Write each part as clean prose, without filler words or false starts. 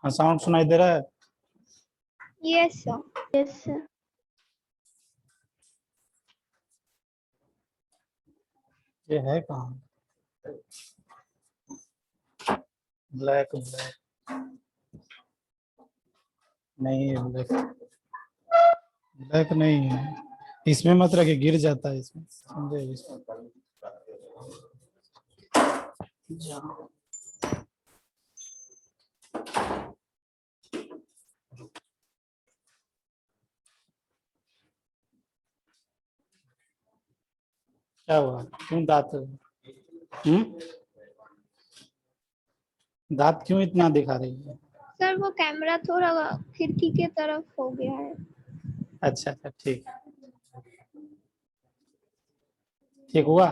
हाँ, साउंड सुनाई दे रहा है? Yes sir. Yes sir. ये है कहाँ? ब्लैक ब्लैक नहीं है, ब्लैक ब्लैक नहीं है। इसमें मत रखे, गिर जाता है इसमें, समझे? इसमें क्या हुआ? क्यों दांत? दांत क्यों इतना दिखा रही है? सर वो कैमरा थोड़ा खिड़की के तरफ हो गया है। अच्छा अच्छा, ठीक ठीक हुआ।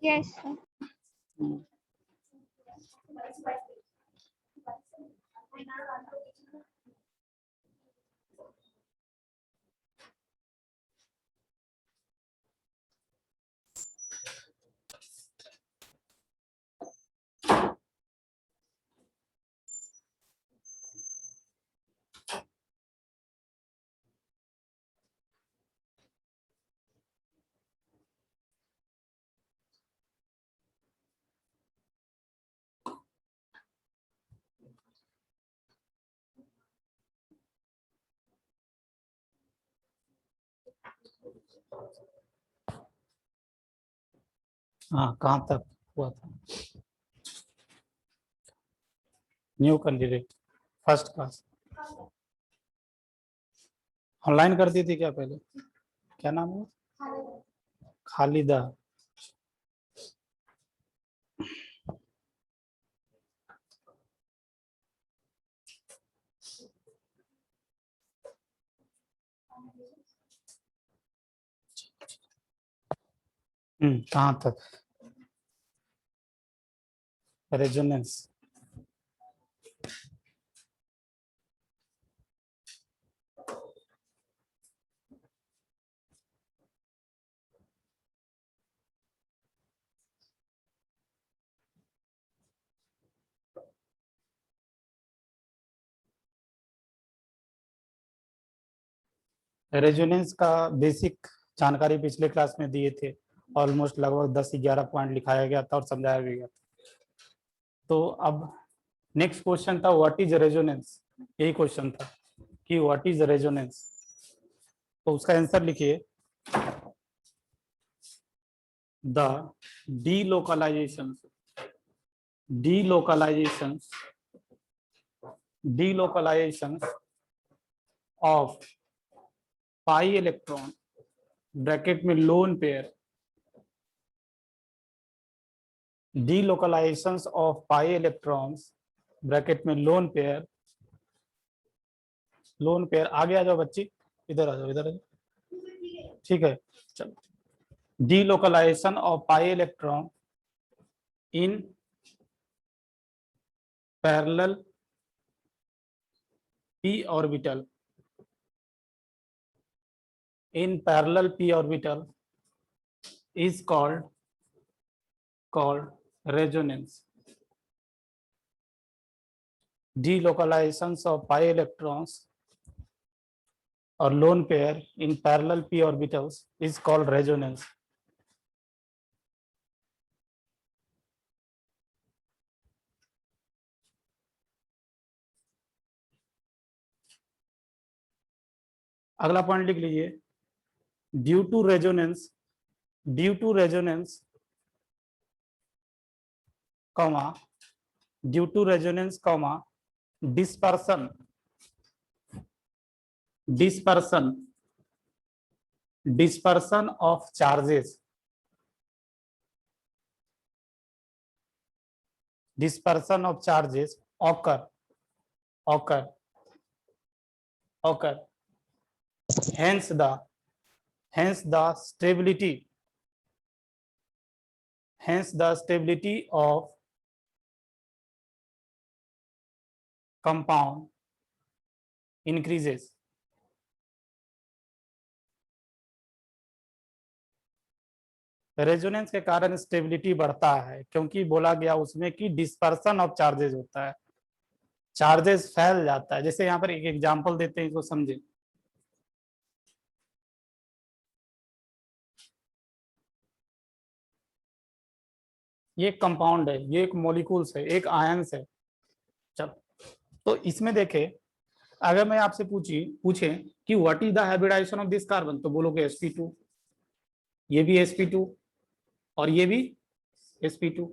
Yes sir. हाँ, कहाँ तक हुआ था? New candidate first class online करती थी क्या पहले? क्या नाम है? खालिदा। कहाँ तक? रेजोनेंस। रेजोनेंस का बेसिक जानकारी पिछले क्लास में दिए थे। ऑलमोस्ट लगभग 10-11 पॉइंट लिखाया गया था और समझाया भी गया था। तो अब नेक्स्ट क्वेश्चन था व्हाट इज रेजोनेंस। यही क्वेश्चन था कि व्हाट इज रेजोनेंस। तो उसका आंसर लिखिए। The delocalization delocalization delocalization of pi electron bracket में lone pair delocalization of pi electrons bracket में लोन पेयर आगे आ जाओ बच्ची, इधर आ जाओ, इधर आ जाओ। ठीक है, चलो। Delocalization of pi electron in parallel p orbital is called resonance. Delocalizations of pi electrons or lone pair in parallel p orbitals is called resonance. अगला पॉइंट लिख लीजिए। Due to resonance comma due to resonance comma dispersion of charges occur hence hence the stability of compound increases. Resonance के कारण stability बढ़ता है क्योंकि बोला गया उसमें कि डिस्पर्सन ऑफ चार्जेस होता है, चार्जेस फैल जाता है। जैसे यहाँ पर एक एग्जांपल देते हैं, इसको समझे। ये एक कंपाउंड है, ये एक मॉलिक्यूल्स है, एक आयंस है। चल, तो इसमें देखे, अगर मैं आपसे पूछे कि what is the hybridization of this carbon, तो बोलोगे sp2, ये भी sp2 और ये भी sp2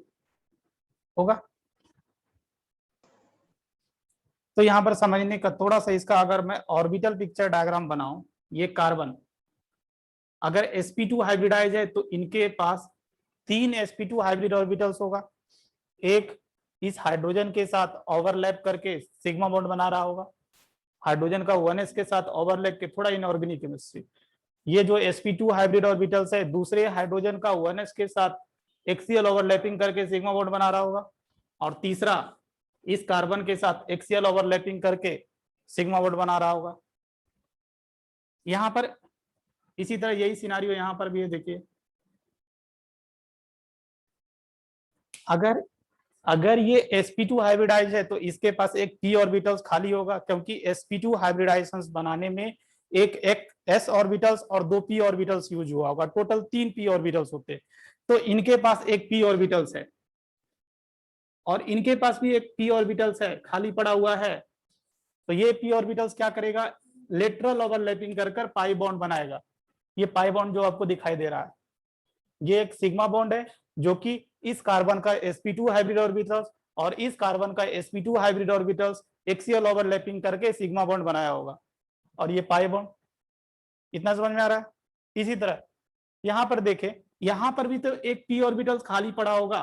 होगा। तो यहां पर समझने का थोड़ा सा इसका, अगर मैं ऑर्बिटल पिक्चर डायग्राम बनाऊं, ये कार्बन अगर sp2 हाइब्रिडाइज है तो इनके पास 3 sp2 हाइब्रिड ऑर्बिटल्स होगा। एक इस हाइड्रोजन के साथ ओवरलैप करके सिग्मा बॉन्ड बना रहा होगा, हाइड्रोजन का 1s के साथ ओवरलैप के, थोड़ा इनऑर्गेनिक केमिस्ट्री। ये जो sp2 हाइब्रिड ऑर्बिटल्स है, दूसरे हाइड्रोजन का 1s के साथ एक्सियल ओवरलैपिंग करके सिग्मा बॉन्ड बना रहा होगा, और तीसरा इस कार्बन के साथ एक्सियल ओवरलैपिंग करके सिग्मा बॉन्ड बना रहा होगा। यहां पर इसी तरह यही सिनारियो यहां पर भी है। देखिए, अगर ये sp2 हाइब्रिडाइज है तो इसके पास एक p ऑर्बिटल्स खाली होगा, क्योंकि sp2 हाइब्रिडाइजेशंस बनाने में एक s ऑर्बिटल्स और 2 p ऑर्बिटल्स यूज हुआ होगा, टोटल 3 p ऑर्बिटल्स होते। तो इनके पास एक p ऑर्बिटल्स है और इनके पास भी एक p ऑर्बिटल्स है, खाली पड़ा हुआ है। तो ये p ऑर्बिटल्स क्या करेगा, लेटरल ओवरलैपिंग कर कर पाई बॉन्ड बनाएगा। ये पाई बॉन्ड जो आपको दिखाई दे रहा है, ये एक सिग्मा बॉन्ड है, जो कि इस कार्बन का sp2 हाइब्रिड ऑर्बिटल्स और इस कार्बन का sp2 hybrid orbitals axial overlapping करके सिग्मा बॉन्ड बनाया होगा, और ये पाई बॉन्ड। इतना समझ में आ रहा है। इसी तरह यहां पर देखें, यहां पर भी तो एक p ऑर्बिटल्स खाली पड़ा होगा,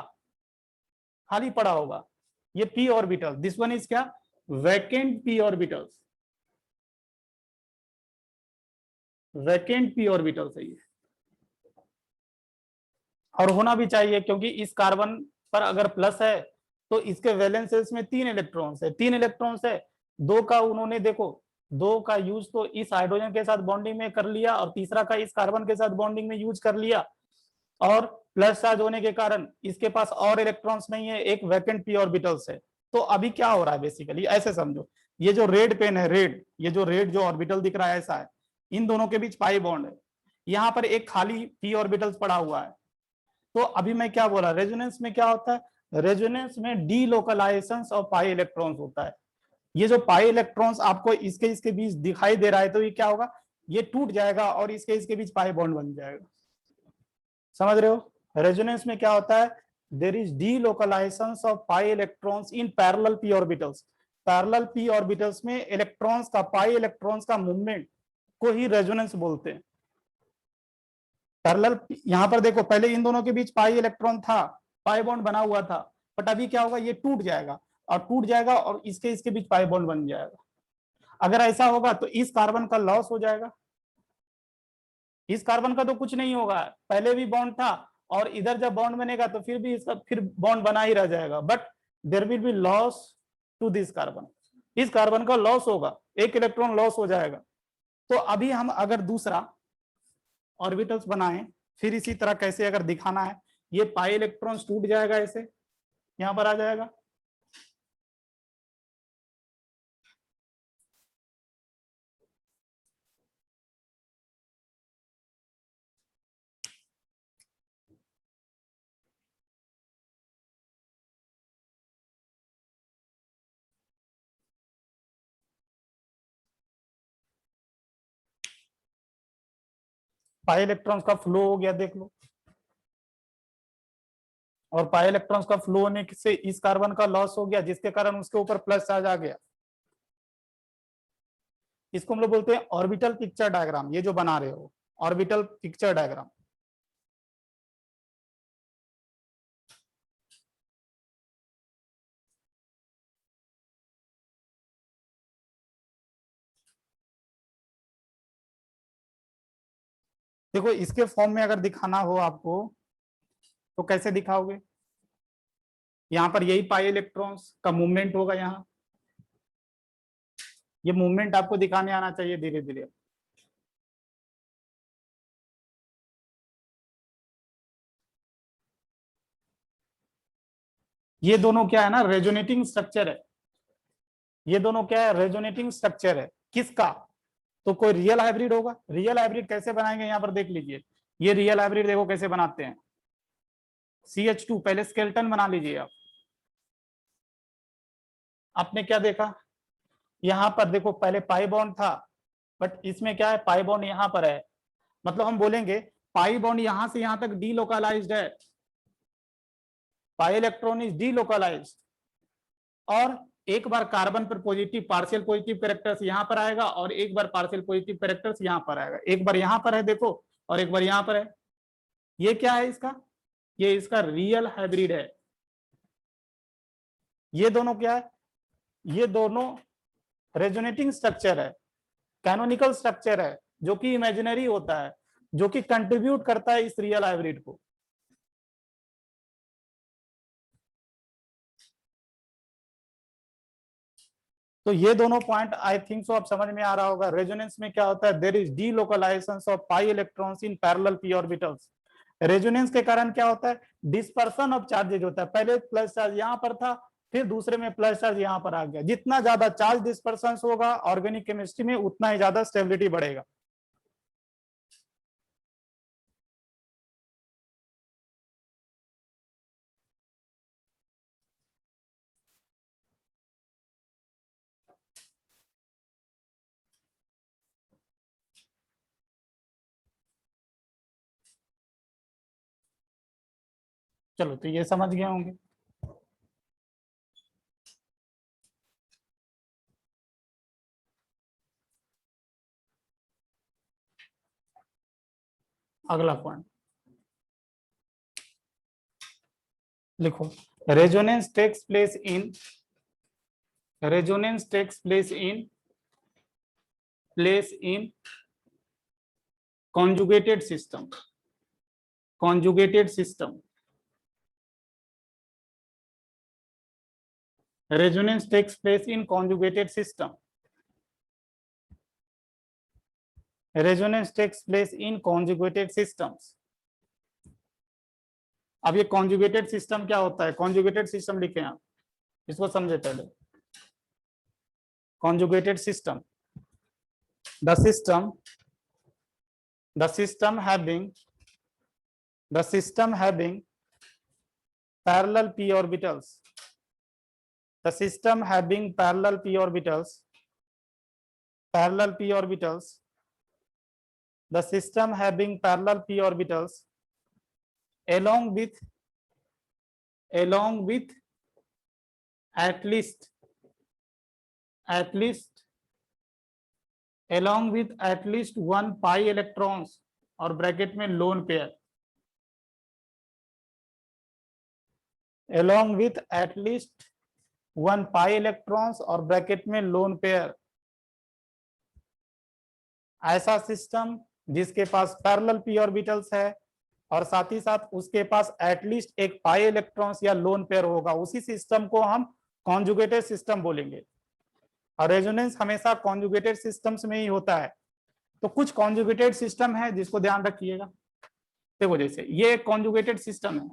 खाली पड़ा होगा। ये p orbital, this one is क्या, vacant p orbitals, vacant p orbitals है ये। और होना भी चाहिए, क्योंकि इस कार्बन पर अगर प्लस है तो इसके वैलेंस शेल्स में 3 इलेक्ट्रॉन्स है, 3 इलेक्ट्रॉन्स है। 2 का उन्होंने देखो, 2 का यूज तो इस हाइड्रोजन के साथ बॉन्डिंग में कर लिया और तीसरा का इस कार्बन के साथ बॉन्डिंग में यूज कर लिया, और प्लस चार्ज होने के कारण इसके पास और इलेक्ट्रॉन्स नहीं है, एक वैकेंट p ऑर्बिटल्स है। तो अभी क्या हो रहा है, बेसिकली ऐसे समझो, ये जो रेड पेन है, रेड, ये जो रेड जो ऑर्बिटल दिख रहा है ऐसा है, इन दोनों के बीच पाई बॉन्ड है, यहाँ पर एक खाली p ऑर्बिटल्स पड़ा हुआ है। तो अभी मैं क्या बोला, रेजोनेंस में क्या होता है, रेजोनेंस में डीलोकलाइजेशन ऑफ पाई इलेक्ट्रॉन्स होता है। ये जो पाई इलेक्ट्रॉन्स आपको इसके इसके बीच दिखाई दे रहा है, तो ये क्या होगा, ये टूट जाएगा और इसके इसके बीच पाई बॉन्ड बन जाएगा। समझ रहे हो, रेजोनेंस में क्या होता है, there is delocalization of pi electrons in parallel p orbitals. Parallel p orbitals में इलेक्ट्रॉन्स का, पाई इलेक्ट्रॉन्स का मूवमेंट को ही रेजोनेंस बोलते हैं। पैरेलल, यहां पर देखो, पहले इन दोनों के बीच पाई इलेक्ट्रॉन था, पाई बॉन्ड बना हुआ था, बट अभी क्या होगा, ये टूट जाएगा और टूट जाएगा और इसके इसके बीच पाई बॉन्ड बन जाएगा। अगर ऐसा होगा तो इस कार्बन का लॉस हो जाएगा, इस कार्बन का तो कुछ नहीं होगा, पहले भी बॉन्ड था, और इधर जब बॉन्ड बनेगा तो फिर भी इसका फिर बॉन्ड बना ही रह जाएगा, but there will be loss to this carbon, इस कार्बन का लॉस होगा, एक इलेक्ट्रॉन लॉस हो जाएगा। तो अभी हम अगर दूसरा ऑर्बिटल्स बनाएं, फिर इसी तरह कैसे अगर दिखाना है, ये पाई इलेक्ट्रॉन्स टूट जाएगा, ऐसे यहां पर आ जाएगा, पाई इलेक्ट्रॉन्स का फ्लो हो गया, देख लो, और पाई इलेक्ट्रॉन्स का फ्लो होने से इस कार्बन का लॉस हो गया, जिसके कारण उसके ऊपर प्लस चार्ज आ गया। इसको हम लोग बोलते हैं ऑर्बिटल पिक्चर डायग्राम, ये जो बना रहे हो ऑर्बिटल पिक्चर डायग्राम। देखो इसके फॉर्म में अगर दिखाना हो आपको तो कैसे दिखाओगे? यहाँ पर यही पाई इलेक्ट्रॉन्स का मूवमेंट होगा, यहाँ ये मूवमेंट आपको दिखाने आना चाहिए धीरे धीरे। ये दोनों क्या है ना, रेजोनेटिंग स्ट्रक्चर है। ये दोनों क्या है, रेजोनेटिंग स्ट्रक्चर है। किसका? तो कोई रियल हाइब्रिड होगा। रियल हाइब्रिड कैसे बनाएंगे, यहाँ पर देख लीजिए। ये रियल हाइब्रिड देखो कैसे बनाते हैं। CH2 पहले स्केलेटन बना लीजिए आप। आपने क्या देखा, यहाँ पर देखो पहले पाई बॉन्ड था, बट इसमें क्या है, पाई बॉन्ड यहाँ पर है। मतलब हम बोलेंगे पाई बॉन्ड यहां से यहां तक डीलोकलाइज्ड है, पाई इलेक्ट्रॉन इज डीलोकलाइज्ड। और एक बार कार्बन पर पॉजिटिव पार्शियल पॉजिटिव कैरेक्टर्स यहां पर आएगा और एक बार पार्शियल पॉजिटिव कैरेक्टर्स यहां पर आएगा। एक बार यहां पर है देखो और एक बार यहां पर है। ये क्या है इसका, ये इसका रियल हाइब्रिड है। ये दोनों क्या है, ये दोनों रेजोनेटिंग स्ट्रक्चर है, कैनोनिकल स्ट्रक्चर है, जो कि इमेजिनरी होता है, जो कि कंट्रीब्यूट करता है इस रियल हाइब्रिड को। तो ये दोनों पॉइंट आई थिंक सो अब समझ में आ रहा होगा। रेजोनेंस में क्या होता है, there is delocalization of pi electrons in parallel P orbitals. Resonance के कारण क्या होता है, डिस्पर्सन ऑफ चार्जेज होता है। पहले प्लस चार्ज यहां पर था, फिर दूसरे में प्लस चार्ज यहां पर आ गया। जितना ज्यादा चार्ज डिस्पर्सन होगा ऑर्गेनिक केमिस्ट्री में, उतना ही ज्यादा स्टेबिलिटी बढ़ेगा। चलो तो ये समझ गए होंगे। अगला पॉइंट लिखो, resonance takes place in, resonance takes place in conjugated system, conjugated system, resonance takes place in conjugated system, resonance takes place in conjugated systems। अब ये conjugated system क्या होता है, conjugated system लिखे आप, इसको समझे पहले। conjugated system, the system having parallel p orbitals, the system having parallel p orbitals, the system having parallel p orbitals along with at least one pi electrons और bracket में lone pair, along with at least one pi electrons और bracket में lone pair. ऐसा system जिसके पास parallel p orbitals है और साथ ही साथ उसके पास एटलीस्ट एक पाई इलेक्ट्रॉन्स या लोन पेयर होगा, उसी सिस्टम को हम कॉन्जुगेटेड सिस्टम बोलेंगे। और रेजोनेंस हमेशा कॉन्जुगेटेड सिस्टम्स में ही होता है। तो कुछ कॉन्जुगेटेड सिस्टम है जिसको ध्यान रखिएगा। देखो जैसे ये कॉन्जुगेटेड सिस्टम है,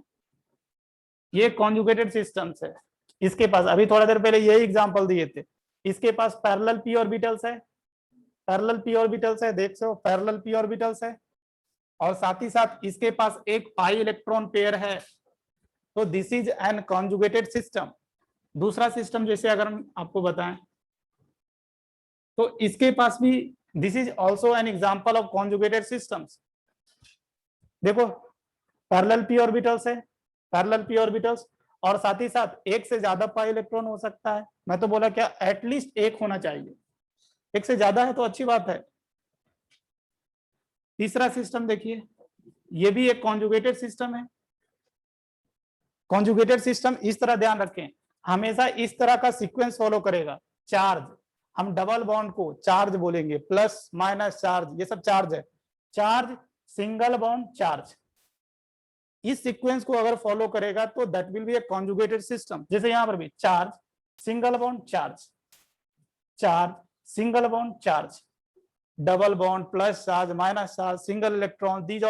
ये कॉन्जुगेटेड सिस्टम्स है। इसके पास अभी थोड़ा देर पहले यही एग्जांपल दिए थे, इसके पास पैरेलल p ऑर्बिटल्स है, पैरेलल p ऑर्बिटल्स है, देख सो पैरेलल p ऑर्बिटल्स है और साथ ही साथ इसके पास एक पाई इलेक्ट्रॉन पेयर है। तो this is an conjugated system. दूसरा सिस्टम जैसे अगर हम आपको बताएं तो इसके पास भी this is also an example of conjugated systems. देखो पैरेलल p ऑर्बिटल्स है, पैरेलल p ऑर्बिटल्स और साथ ही साथ एक से ज्यादा पाई इलेक्ट्रॉन हो सकता है। मैं तो बोला क्या, एटलीस्ट एक होना चाहिए, एक से ज्यादा है तो अच्छी बात है। तीसरा सिस्टम देखिए, ये भी एक कॉन्जुगेटेड सिस्टम है। कॉन्जुगेटेड सिस्टम इस तरह ध्यान रखें, हमेशा इस तरह का सीक्वेंस फॉलो करेगा। चार्ज, हम डबल बॉन्ड को चार्ज बोलेंगे, प्लस माइनस चार्ज, ये सब चार्ज है। चार्ज सिंगल बॉन्ड चार्ज, इस सीक्वेंस को अगर फॉलो करेगा तो that will be A conjugated system. जैसे यहां पर भी charge single bond charge, charge single bond charge, double bond plus charge minus charge, single electron, these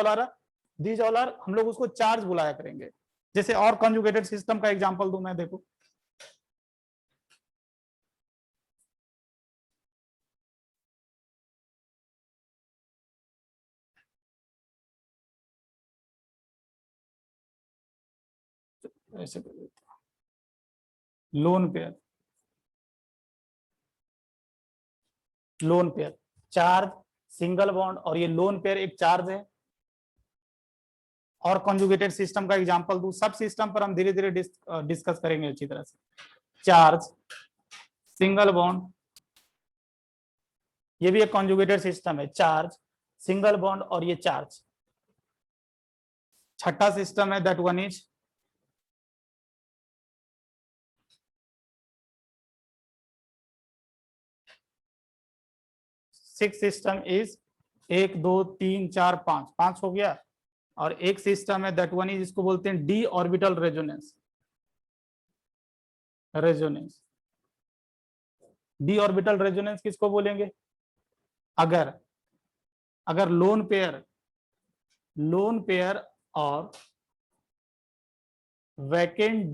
all are हम लोग उसको चार्ज बुलाया करेंगे। जैसे और कॉन्जुगेटेड सिस्टम का एग्जांपल दूं मैं, देखो ऐसे कर देते हैं, lone pair, lone pair charge single bond और ये लोन पेयर एक चार्ज है। और कॉन्जुगेटेड सिस्टम का एग्जांपल दूं, सब सिस्टम पर हम धीरे धीरे डिस्कस करेंगे अच्छी तरह से। चार्ज सिंगल बॉन्ड, ये भी एक कॉन्जुगेटेड सिस्टम है, चार्ज सिंगल बॉन्ड और ये चार्ज। छठा सिस्टम है that one is six system is 1 2 3 4 5, 5 हो गया। और एक सिस्टम है दैट वन इज, इसको बोलते हैं D orbital resonance, resonance. D orbital resonance किसको बोलेंगे? अगर अगर लोन पेयर और vacant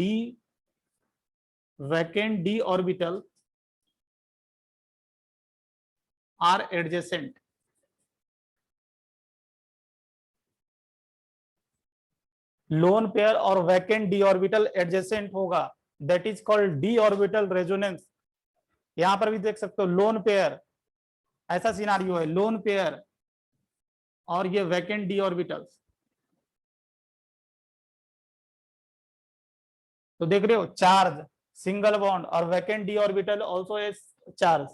D orbital are adjacent, lone pair और वैकेंट डी ऑर्बिटल एडजेसेंट होगा, that is called D orbital resonance. यहां पर भी देख सकते हो लोन पेयर, ऐसा सिनारियो है, लोन पेयर और ये वैकेंट डी ऑर्बिटल्स। तो देख रहे हो, चार्ज सिंगल बॉन्ड और vacant D orbital also a charge.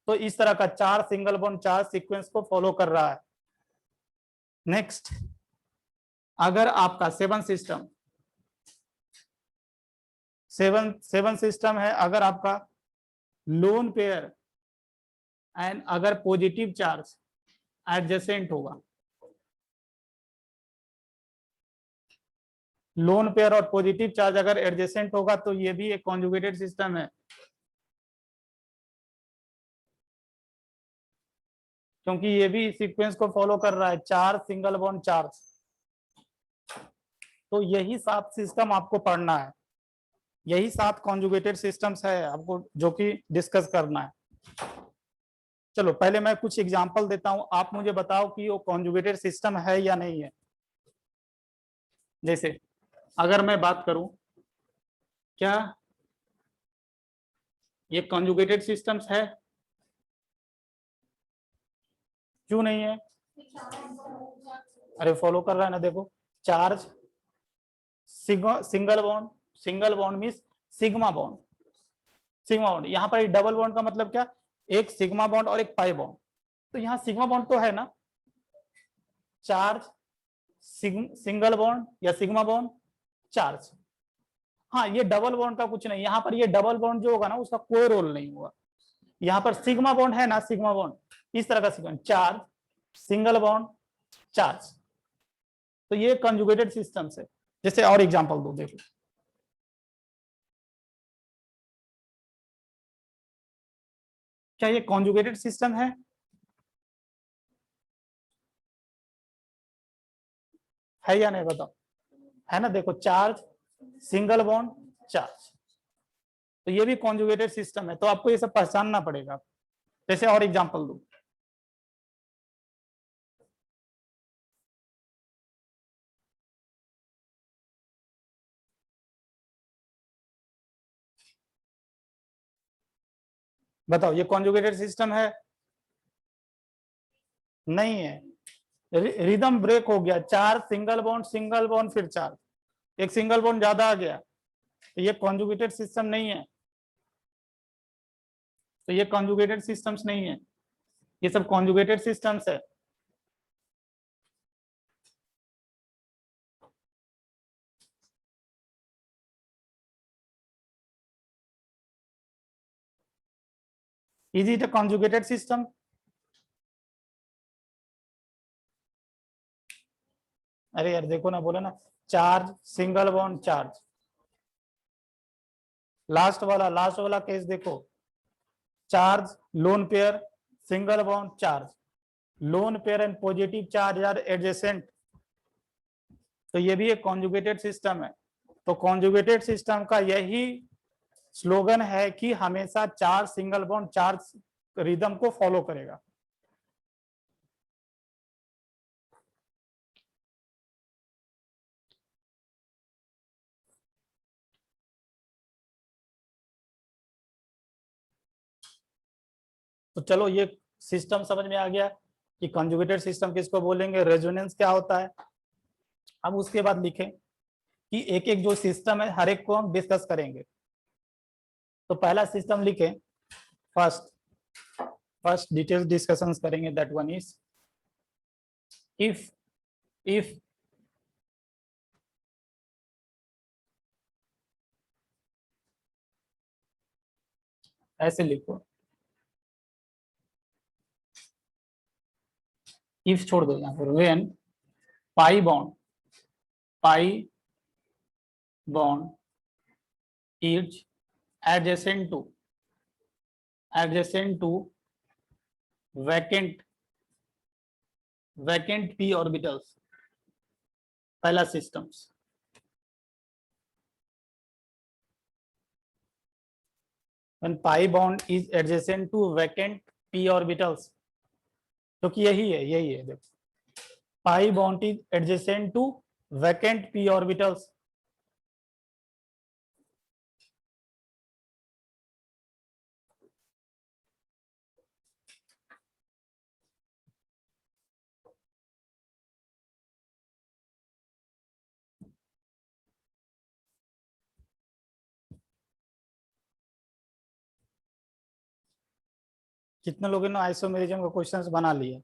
तो इस तरह का चार सिंगल बॉन्ड चार्ज सीक्वेंस को फॉलो कर रहा है। नेक्स्ट, अगर आपका सेवन सिस्टम है, अगर आपका लोन पेयर एंड अगर पॉजिटिव चार्ज एडजेसेंट होगा, लोन पेयर और पॉजिटिव चार्ज अगर एडजेसेंट होगा तो ये भी एक कॉन्जुगेटेड सिस्टम है, क्योंकि ये भी सीक्वेंस को फॉलो कर रहा है, चार सिंगल बॉन्ड चार्ज। तो यही 7 सिस्टम आपको पढ़ना है, यही 7 कॉन्जुगेटेड सिस्टम्स है आपको जो कि डिस्कस करना है। चलो पहले मैं कुछ एग्जांपल देता हूं, आप मुझे बताओ कि वो कॉन्जुगेटेड सिस्टम है या नहीं है। जैसे अगर मैं बात करूं, क्या ये कॉन्जुगेटेड सिस्टम्स है? क्यों नहीं है? अरे फॉलो कर रहा है ना, देखो charge single bond means sigma bond, यहाँ पर डबल बॉन्ड का मतलब क्या, एक सिग्मा बॉन्ड और एक पाई बॉन्ड। तो यहाँ सिग्मा बॉन्ड तो है ना, चार्ज सिंगल बॉन्ड या सिग्मा बॉन्ड चार्ज। हाँ, ये डबल बॉन्ड का कुछ नहीं, यहाँ पर ये डबल बॉन्ड जो होगा ना उसका कोई रोल नहीं होगा। यहाँ पर सिग्मा बॉन्ड है ना, सिग्मा बॉन्ड इस तरह का sequence, charge single bond charge. तो ये कंजुगेटेड सिस्टम्स है। जैसे और एग्जांपल दो, देखो क्या ये कॉन्जुगेटेड सिस्टम है या नहीं, बताओ। है ना, देखो चार्ज सिंगल बॉन्ड चार्ज, तो ये भी कॉन्जुगेटेड सिस्टम है। तो आपको ये सब पहचानना पड़ेगा। जैसे और एग्जांपल दो, बताओ ये कॉन्जुगेटेड सिस्टम है? नहीं है, रिदम ब्रेक हो गया, चार सिंगल बॉन्ड फिर चार, एक सिंगल बॉन्ड ज्यादा आ गया, तो ये कॉन्जुगेटेड सिस्टम नहीं है। तो ये कॉन्जुगेटेड सिस्टम्स नहीं है, ये सब कॉन्जुगेटेड सिस्टम्स है। Is it a conjugated system? अरे यार देखो ना, बोले ना charge single bond charge. Last वाला केस देखो, charge lone pair single bond charge, lone pair and positive charge are adjacent. तो ये भी एक कॉन्जुगेटेड सिस्टम है। तो कॉन्जुगेटेड सिस्टम का यही स्लोगन है कि हमेशा charge single bond charge rhythm को फॉलो करेगा। तो चलो ये सिस्टम समझ में आ गया कि कॉन्जुगेटेड सिस्टम किसको बोलेंगे, रेजोनेंस क्या होता है। अब उसके बाद लिखें कि एक एक जो सिस्टम है हर एक को हम डिस्कस करेंगे। तो पहला सिस्टम लिखें, फर्स्ट डिटेल्स डिस्कशंस करेंगे। दैट वन इज इफ ऐसे लिखो, इफ छोड़ दो यहाँ पर, when pi bond is adjacent to vacant p orbitals। पहला systems, when pi bond is adjacent to vacant p orbitals, क्योंकि यही है देखो, pi bond is adjacent to vacant p orbitals। कितने लोगों ने आइसोमेरिज्म का क्वेश्चंस बना लिए?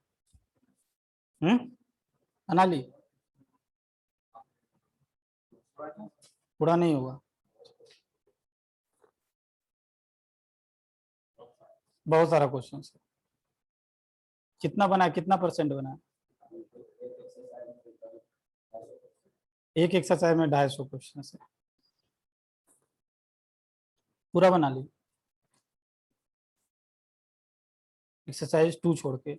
बना ली? पूरा नहीं हुआ? बहुत सारा क्वेश्चन। कितना बना है, कितना परसेंट बना है? एक एक्सरसाइज में 250 क्वेश्चन है, पूरा बना ली एक्सरसाइज 2 छोड़ के।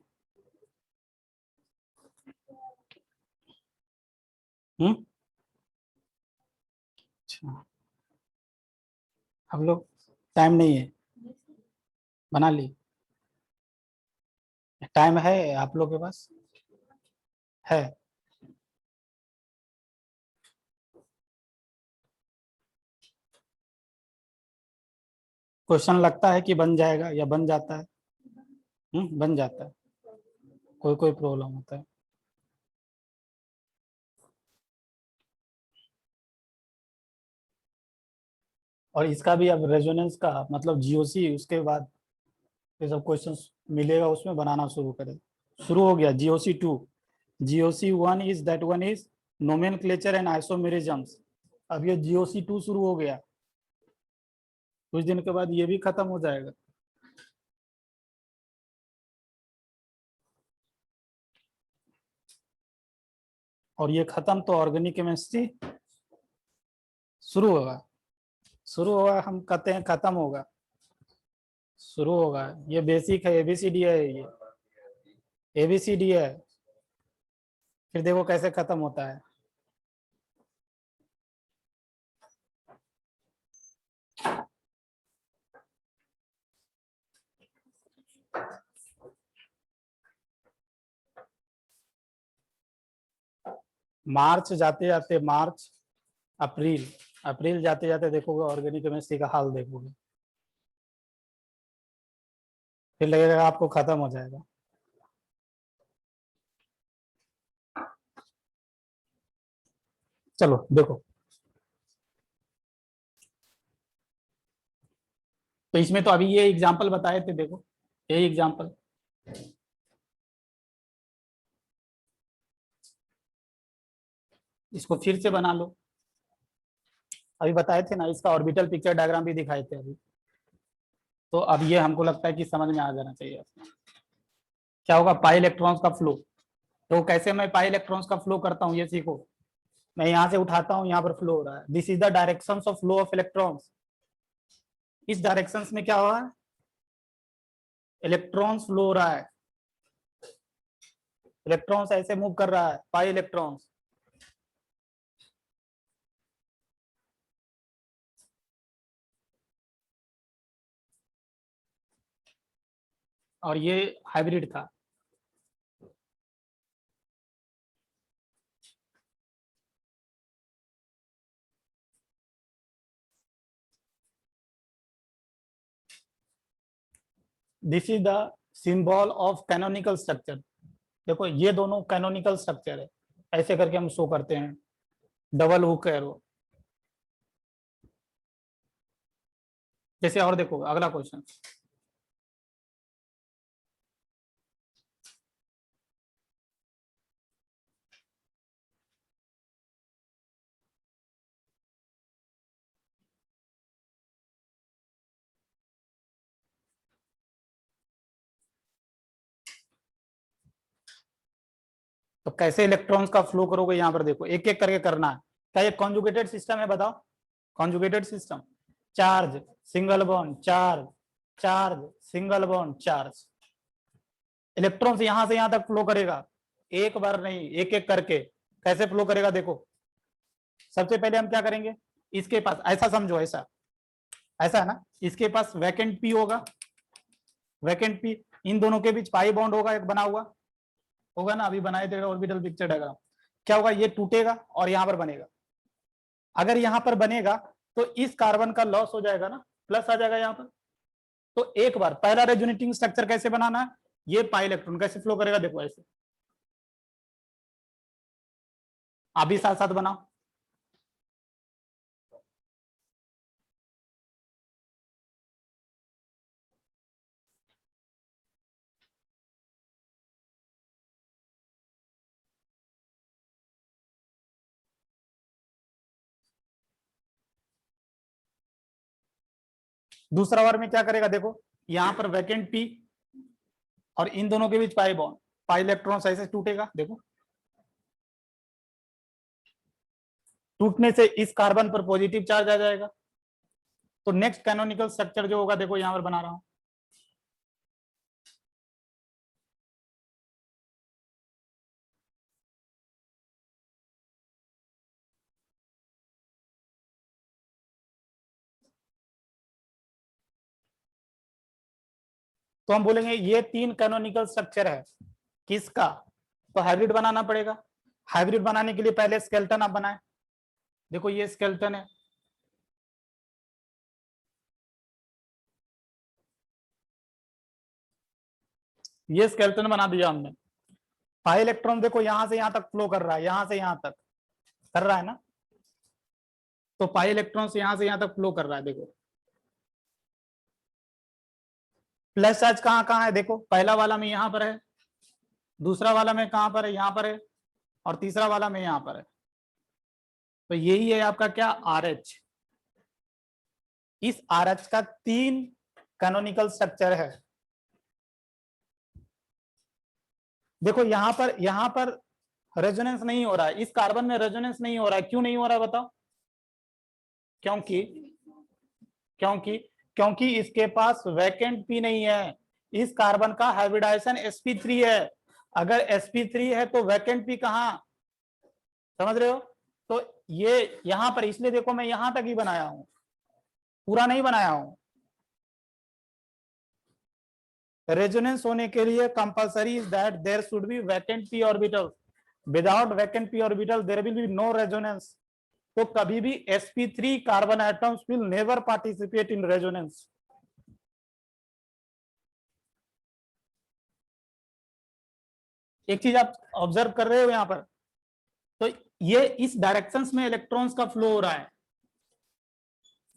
अच्छा, हम लोग टाइम नहीं है, बना ली? टाइम है आप लोग के पास? है? क्वेश्चन लगता है कि बन जाएगा या बन जाता है? बन जाता है, कोई प्रॉब्लम होता है? और इसका भी अब रेजोनेंस का मतलब जीओसी, उसके बाद ये सब क्वेश्चंस मिलेगा, उसमें बनाना शुरू करें। शुरू हो गया GOC2। GOC1 is that one is nomenclature and isomerisms. अब ये GOC2 शुरू हो गया, कुछ दिन के बाद ये भी खत्म हो जाएगा। और ये खत्म तो ऑर्गेनिक केमिस्ट्री शुरू होगा, हम कहते हैं खत्म होगा, शुरू होगा। ये बेसिक है, ABCD है, ये ABCD है, फिर देखो कैसे खत्म होता है। मार्च जाते जाते, मार्च अप्रैल जाते जाते देखोगे ऑर्गेनिक केमिस्ट्री का हाल देखोगे, फिर लगेगा आपको खत्म हो जाएगा। चलो देखो, तो इसमें तो अभी ये एग्जांपल बताए थे, देखो यही एग्जांपल। इसको फिर से बना लो, अभी बताए थे ना, इसका ऑर्बिटल पिक्चर डायग्राम भी दिखाए थे अभी। तो अब ये हमको लगता है कि समझ में आ जाना चाहिए। क्या होगा, पाई इलेक्ट्रॉन्स का फ्लो, तो कैसे मैं पाई इलेक्ट्रॉन्स का फ्लो करता हूँ ये सीखो। मैं यहां से उठाता हूँ, यहाँ पर फ्लो हो रहा है, this is the direction of flow of electrons. इस डायरेक्शन में क्या हो रहा है, इलेक्ट्रॉन्स फ्लो हो रहा है, इलेक्ट्रॉन्स ऐसे मूव कर रहा है, पाई इलेक्ट्रॉन्स। और ये हाइब्रिड था। This is the symbol of canonical structure. देखो ये दोनों कैनोनिकल स्ट्रक्चर है, ऐसे करके हम शो करते हैं, डबल हुक एरो। जैसे और देखो अगला क्वेश्चन, तो कैसे इलेक्ट्रॉन्स का फ्लो करोगे, यहाँ पर देखो एक एक करके करना है। क्या ये कॉन्जुगेटेड सिस्टम है, बताओ, conjugated system, charge single bond charge, charge single bond charge. Electrons यहां से यहां तक फ्लो करेगा, एक बार नहीं, एक एक करके। कैसे फ्लो करेगा देखो, सबसे पहले हम क्या करेंगे, इसके पास ऐसा समझो, ऐसा ऐसा है ना, इसके पास वैकेंट पी होगा, वैकेंट पी, इन दोनों के बीच पाई बॉन्ड होगा, एक बना हुआ होगा ना, अभी बनाए थे ऑर्बिटल पिक्चर डायग्राम। क्या होगा, ये टूटेगा और यहां पर बनेगा। अगर यहां पर बनेगा तो इस कार्बन का लॉस हो जाएगा ना, प्लस आ जाएगा यहां पर। तो एक बार पहला रेजोनेटिंग स्ट्रक्चर कैसे बनाना है, ये पाई इलेक्ट्रॉन कैसे फ्लो करेगा देखो ऐसे, अभी साथ साथ बनाओ। दूसरा बार में क्या करेगा देखो, यहां पर वैकेंट पी और इन दोनों के बीच पाई बॉन्ड, पाई इलेक्ट्रॉन ऐसे टूटेगा देखो, टूटने से इस कार्बन पर पॉजिटिव चार्ज आ जाएगा। तो नेक्स्ट कैनोनिकल स्ट्रक्चर जो होगा देखो यहां पर बना रहा हूं, तो हम बोलेंगे ये तीन कैनोनिकल स्ट्रक्चर है किसका, तो हाइब्रिड बनाना पड़ेगा। हाइब्रिड बनाने के लिए पहले स्केलेटन आप बनाए, देखो ये स्केलेटन है, ये स्केलेटन बना दिया हमने। पाई इलेक्ट्रॉन देखो यहां से यहां तक फ्लो कर रहा है, यहां से यहां तक कर रहा है ना, तो पाई इलेक्ट्रॉन से यहां तक फ्लो कर रहा है देखो। प्लस चार्ज कहां कहां है देखो, पहला वाला में यहां पर है, दूसरा वाला में कहां पर है, यहां पर है, और तीसरा वाला में यहां पर है। तो यही है आपका क्या, आर एच। इस आर एच का तीन कैनोनिकल स्ट्रक्चर है। देखो यहां पर रेजोनेंस नहीं हो रहा है, इस कार्बन में रेजोनेंस नहीं हो रहा है, क्यों नहीं हो रहा है बताओ, क्योंकि क्योंकि क्योंकि इसके पास वैकेंट पी नहीं है, इस कार्बन का हाइब्रिडाइजेशन sp3 है। अगर sp3 है तो वैकेंट पी कहां, समझ रहे हो। तो ये यहां पर, इसलिए देखो मैं यहां तक ही बनाया हूं, पूरा नहीं बनाया हूं। रेजोनेंस होने के लिए compulsory is that there should be vacant p orbital, without vacant p orbital there will be no resonance. तो कभी भी sp3 carbon atoms will never participate in resonance. एक चीज आप ऑब्जर्व कर रहे हो यहां पर, तो ये इस डायरेक्शंस में इलेक्ट्रॉन्स का फ्लो हो रहा है,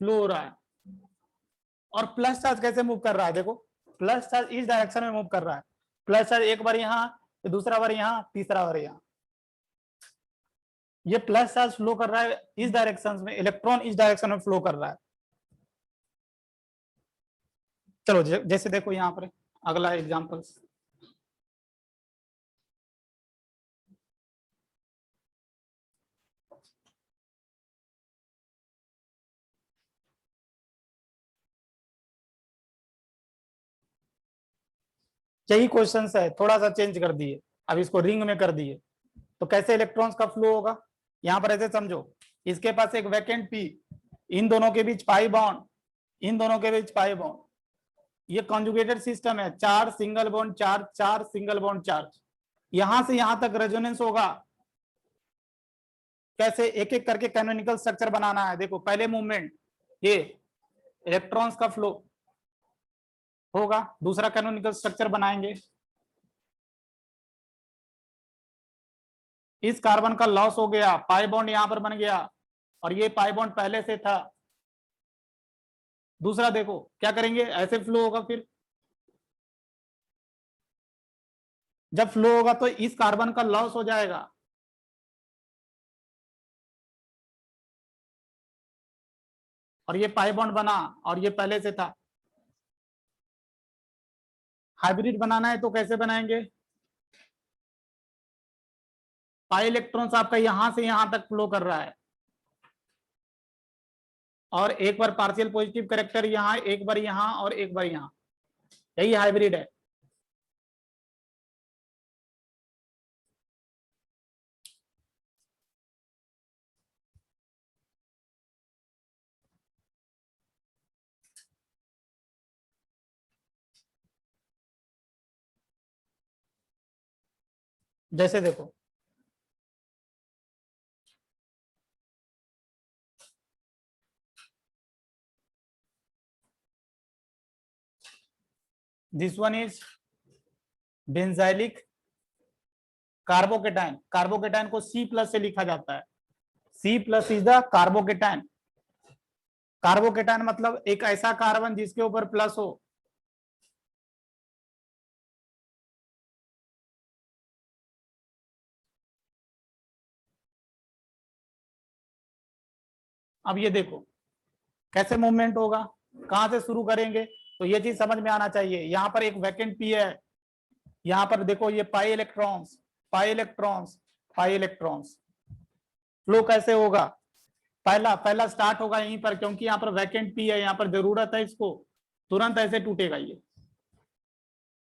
फ्लो हो रहा है। और प्लस चार्ज कैसे मूव कर रहा है देखो, प्लस चार्ज इस डायरेक्शन में मूव कर रहा है, प्लस चार्ज एक बार यहां, दूसरा बार यहां, तीसरा बार यहां। ये प्लस चार्ज फ्लो कर रहा है इस डायरेक्शन में, इलेक्ट्रॉन इस डायरेक्शन में फ्लो कर रहा है। चलो जैसे देखो यहां पर अगला एग्जांपल, यही क्वेश्चन है, थोड़ा सा चेंज कर दिए, अब इसको रिंग में कर दिए। तो कैसे इलेक्ट्रॉन्स का फ्लो होगा, यहाँ पर ऐसे समझो, इसके पास एक वैकेंट पी, इन दोनों के बीच पाई बॉन्ड, इन दोनों के बीच पाई बॉन्ड, ये कॉन्जुगेटेड सिस्टम है, 4 single bond charge, 4 single bond charge, यहां से यहां तक रेजोनेंस होगा। कैसे, एक एक करके कैनोनिकल स्ट्रक्चर बनाना है। देखो पहले मूवमेंट, ये इलेक्ट्रॉन्स का फ्लो होगा, दूसरा कैनोनिकल स्ट्रक्चर बनाएंगे, इस कार्बन का लॉस हो गया, पाई बॉन्ड यहां पर बन गया, और ये पाई बॉन्ड पहले से था। दूसरा देखो क्या करेंगे, ऐसे फ्लो होगा, फिर जब फ्लो होगा तो इस कार्बन का लॉस हो जाएगा, और ये पाई बॉन्ड बना, और ये पहले से था। हाइब्रिड बनाना है तो कैसे बनाएंगे, पाई इलेक्ट्रॉन्स आपका यहां से यहां तक फ्लो कर रहा है, और एक बार पार्शियल पॉजिटिव कैरेक्टर यहां, एक बार यहां, और एक बार यहां, यही हाइब्रिड है। जैसे देखो, this one is benzylic carbocation, carbocation को C प्लस से लिखा जाता है, C plus is the carbocation. Carbocation मतलब एक ऐसा कार्बन जिसके ऊपर प्लस हो। अब ये देखो कैसे मूवमेंट होगा, कहां से शुरू करेंगे, तो ये चीज समझ में आना चाहिए। यहाँ पर एक वैकेंट पी है, यहाँ पर देखो ये pi electrons, pi electrons, pi electrons, flow कैसे होगा, पहला पहला स्टार्ट होगा यहीं पर, क्योंकि यहाँ पर वैकेंट पी है, यहाँ पर जरूरत है इसको, तुरंत ऐसे टूटेगा, ये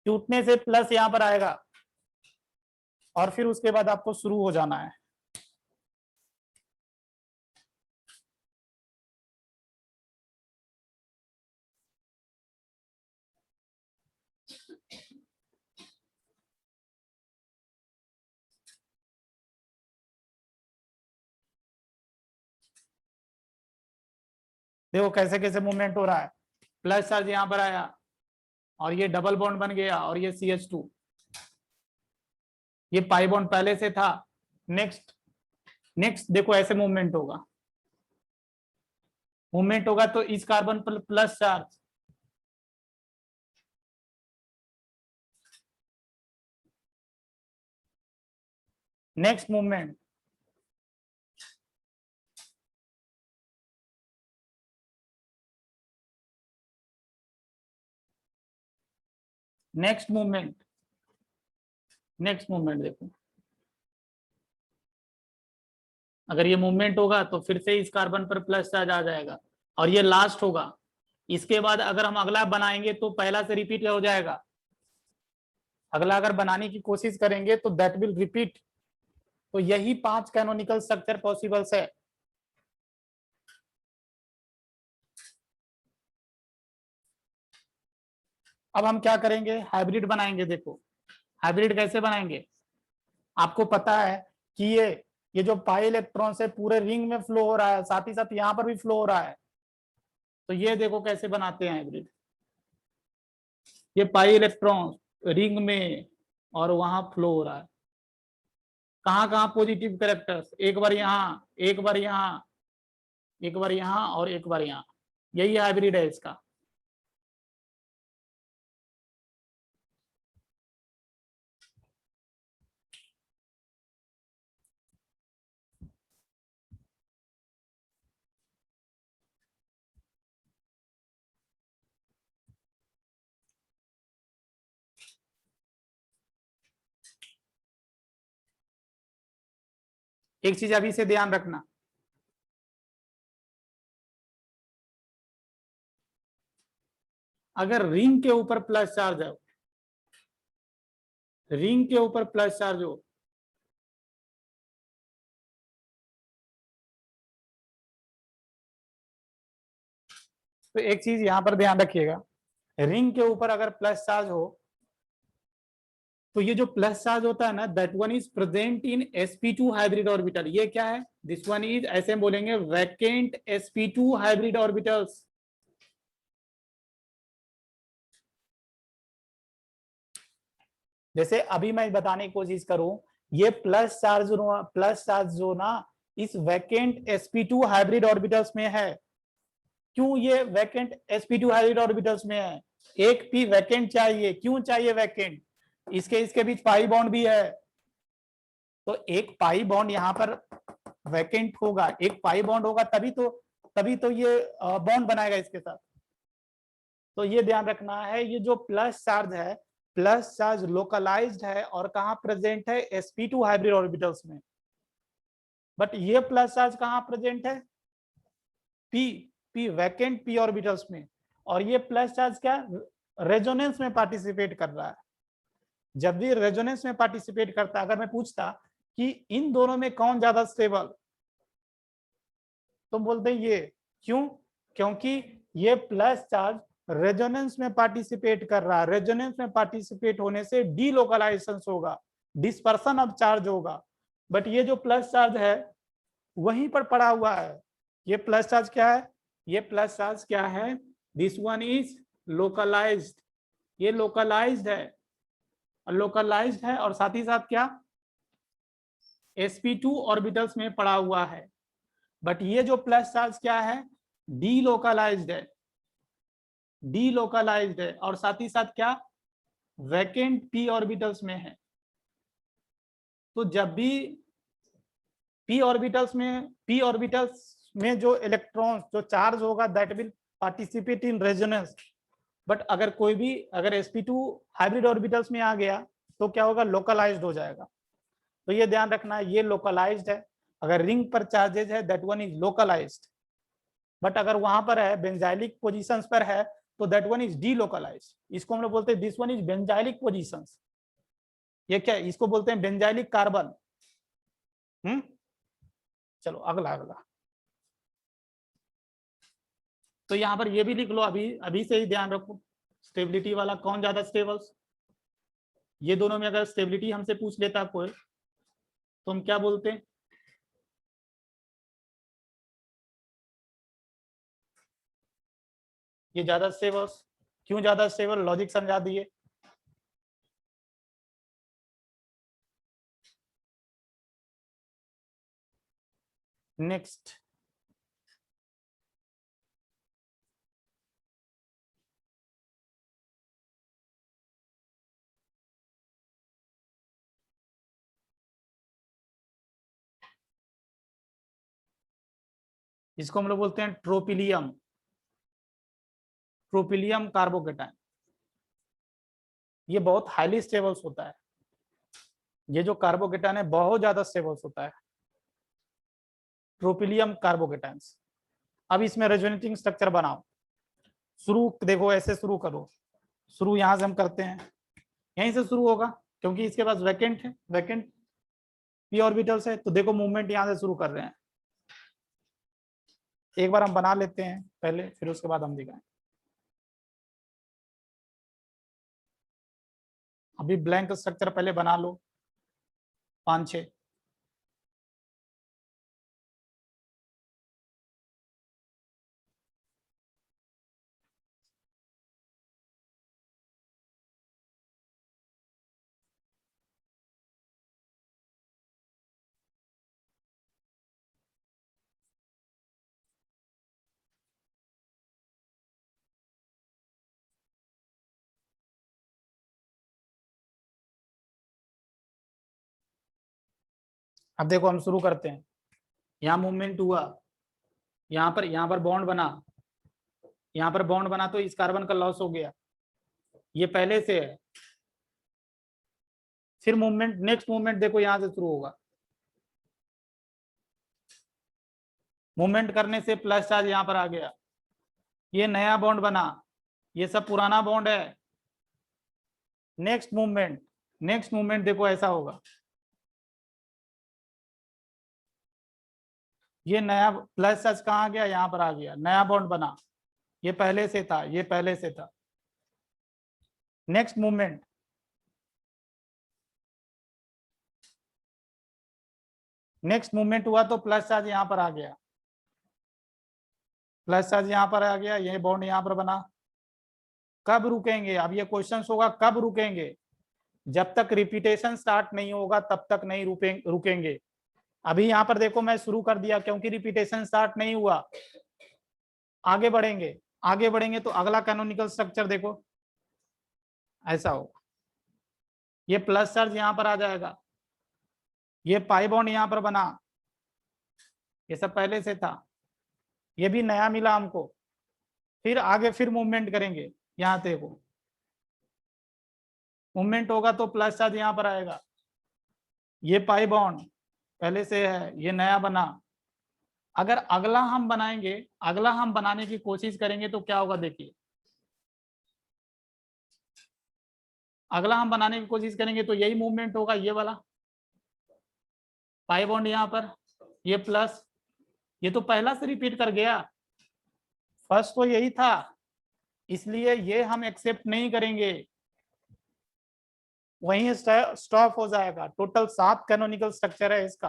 टूटने से प्लस यहाँ पर आएगा, और फिर उसके बाद आपको शुरू हो जाना है। देखो कैसे कैसे मूवमेंट हो रहा है, प्लस चार्ज यहाँ पर आया, और ये डबल बॉन्ड बन गया, और ये CH2, ये पाई बॉन्ड पहले से था। नेक्स्ट, नेक्स्ट देखो ऐसे मूवमेंट होगा, मूवमेंट होगा तो इस कार्बन पर plus charge, next movement, next movement, next movement. देखो अगर ये मूवमेंट होगा तो फिर से इस कार्बन पर प्लस चार्ज आ जाएगा, और ये लास्ट होगा। इसके बाद अगर हम अगला बनाएंगे तो पहला से रिपीट हो जाएगा, अगला अगर बनाने की कोशिश करेंगे तो दैट विल रिपीट। तो यही 5 कैनोनिकल स्ट्रक्चर पॉसिबल्स है। अब हम क्या करेंगे, हाइब्रिड बनाएंगे। देखो हाइब्रिड कैसे बनाएंगे, आपको पता है कि ये जो पाई इलेक्ट्रॉन से पूरे रिंग में फ्लो हो रहा है, साथ ही साथ यहाँ पर भी फ्लो हो रहा है। तो ये देखो कैसे बनाते हैं हाइब्रिड, ये पाई इलेक्ट्रॉन रिंग में, और वहां फ्लो हो रहा है, कहाँ कहाँ पॉजिटिव कैरेक्टर्स, एक बार यहाँ, एक बार यहाँ, एक बार यहाँ, और एक बार यहाँ, यही हाइब्रिड है इसका। एक चीज अभी से ध्यान रखना, अगर रिंग के ऊपर प्लस चार्ज है रिंग के ऊपर प्लस चार्ज हो, तो एक चीज यहां पर ध्यान रखिएगा, रिंग के ऊपर अगर प्लस चार्ज हो तो ये जो प्लस चार्ज होता है ना, that one is present in sp2 hybrid orbital. ये क्या है? दिस वन इज, ऐसे हम बोलेंगे, वैकेंट sp2 हाइब्रिड ऑर्बिटल्स। जैसे अभी मैं बताने की कोशिश करूं, ये प्लस चार्ज जो ना इस वैकेंट sp2 हाइब्रिड ऑर्बिटल्स में है। क्यों ये वैकेंट sp2 हाइब्रिड ऑर्बिटल्स में है? एक p वैकेंट चाहिए। क्यों चाहिए वैकेंट? इसके बीच पाई बॉन्ड भी है, तो एक पाई बॉन्ड यहाँ पर वैकेंट होगा, एक पाई बॉन्ड होगा तभी तो ये बॉन्ड बनाएगा इसके साथ। तो ये ध्यान रखना है, ये जो प्लस चार्ज है, प्लस चार्ज लोकलाइज्ड है और कहाँ प्रेजेंट है? sp2 हाइब्रिड ऑर्बिटल्स में। बट ये प्लस चार्ज कहाँ प्रेजेंट है? p वैकेंट p ऑर्बिटल्स में। और ये प्लस चार्ज क्या? रेजोनेंस में पार्टिसिपेट कर रहा है। जब भी रेजोनेंस में पार्टिसिपेट करता है, अगर मैं पूछता कि इन दोनों में कौन ज्यादा स्टेबल, तो बोलते हैं ये। क्यों? क्योंकि ये प्लस चार्ज रेजोनेंस में पार्टिसिपेट कर रहा है। रेजोनेंस में पार्टिसिपेट होने से डीलोकलाइजेशन होगा, डिस्पर्सन ऑफ चार्ज होगा। बट ये जो प्लस चार्ज है वहीं पर पड़ा हुआ है। ये प्लस चार्ज क्या है? ये प्लस चार्ज क्या है? This one is localized. ये लोकलाइज्ड है, लोकलाइज्ड है और साथ ही साथ क्या? sp2 ऑर्बिटल्स में पड़ा हुआ है। बट ये जो प्लस चार्ज क्या है? डीलोकलाइज्ड है, डीलोकलाइज्ड है और साथ ही साथ क्या? वैकेंट p ऑर्बिटल्स में है। तो जब भी p ऑर्बिटल्स में जो इलेक्ट्रॉन्स, जो चार्ज होगा, that will participate in resonance. But अगर कोई भी अगर sp2 हाइब्रिड ऑर्बिटल्स में आ गया तो क्या होगा? लोकलाइज्ड हो जाएगा। तो ये ध्यान रखना है, ये लोकलाइज्ड है। अगर रिंग पर चार्जेज है, that one is localized. But अगर वहां पर है, बेंजाइलिक पोजीशंस पर है, तो दैट वन इज डीलोकलाइज्ड। इसको हम लोग बोलते हैं this one is benzylic positions. ये क्या? इसको बोलते हैं बेंजाइलिक कार्बन। चलो अगला। तो यहाँ पर ये भी लिख लो, अभी से ही ध्यान रखो, स्टेबिलिटी वाला कौन ज्यादा स्टेबल। ये दोनों में अगर स्टेबिलिटी हमसे पूछ लेता कोई, तो हम क्या बोलते हैं? ये ज्यादा स्टेबल। क्यों ज्यादा स्टेबल? लॉजिक समझा दिए। नेक्स्ट, इसको हम लोग बोलते हैं ट्रोपिलियम। ट्रोपिलियम कार्बोकेटाइन। ये बहुत हाईली स्टेबल्स होता है। ये जो कार्बोकेटाइन है बहुत ज्यादा स्टेबल्स होता है, ट्रोपिलियम कार्बोकेटाइन्स। अब इसमें रेजोनेटिंग स्ट्रक्चर बनाओ। शुरू देखो, ऐसे शुरू करो। शुरू यहां से हम करते हैं, यहीं से शुरू होगा क्योंकि इसके पास वैकेंट है, वैकेंट p ऑर्बिटल्स है। तो देखो मूवमेंट यहां से शुरू कर रहे हैं। एक बार हम बना लेते हैं पहले, फिर उसके बाद हम दिखाएं। अभी ब्लैंक स्ट्रक्चर पहले बना लो, 5-6। अब देखो हम शुरू करते हैं। यहाँ मूवमेंट हुआ, यहाँ पर बॉन्ड बना, यहाँ पर बॉन्ड बना, तो इस कार्बन का लॉस हो गया, ये पहले से है। फिर मूवमेंट, नेक्स्ट मूवमेंट देखो यहाँ से शुरू होगा। मूवमेंट करने से प्लस चार्ज यहाँ पर आ गया, ये नया बॉन्ड बना, ये सब पुराना बॉन्ड है। नेक्स्ट मूवमेंट, नेक्स्ट मूवमेंट देखो ऐसा होगा, ये नया प्लस चार्ज कहाँ गया, यहाँ पर आ गया, नया बॉन्ड बना, ये पहले से था, ये पहले से था। नेक्स्ट मूवमेंट, नेक्स्ट मूवमेंट हुआ तो प्लस चार्ज यहाँ पर आ गया, प्लस चार्ज यहाँ पर आ गया, ये बॉन्ड यहाँ पर बना। कब रुकेंगे, अब ये क्वेश्चन होगा कब रुकेंगे, जब तक रिपीटेशन स्टार्ट नहीं होगा तब तक नहीं रुकेंगे। अभी यहाँ पर देखो मैं शुरू कर दिया क्योंकि रिपीटेशन स्टार्ट नहीं हुआ, आगे बढ़ेंगे, आगे बढ़ेंगे तो अगला कैनोनिकल स्ट्रक्चर देखो ऐसा होगा, ये प्लस चार्ज यहाँ पर आ जाएगा, ये पाई बॉन्ड यहाँ पर बना, ये सब पहले से था, ये भी नया मिला हमको, फिर आगे फिर मूवमेंट करेंगे, यहाँ देखो मूवमेंट होगा तो प्लस चार्ज यहाँ पर आएगा, ये पाई बॉन्ड पहले से है, ये नया बना। अगर अगला हम बनाएंगे, अगला हम बनाने की कोशिश करेंगे तो क्या होगा देखिए, अगला हम बनाने की कोशिश करेंगे तो यही मूवमेंट होगा, ये वाला पाई बॉन्ड यहाँ पर, ये प्लस, ये तो पहला से रिपीट कर गया, फर्स्ट तो यही था, इसलिए ये हम एक्सेप्ट नहीं करेंगे, वहीं स्टॉप हो जाएगा। टोटल 7 कैनोनिकल स्ट्रक्चर है इसका।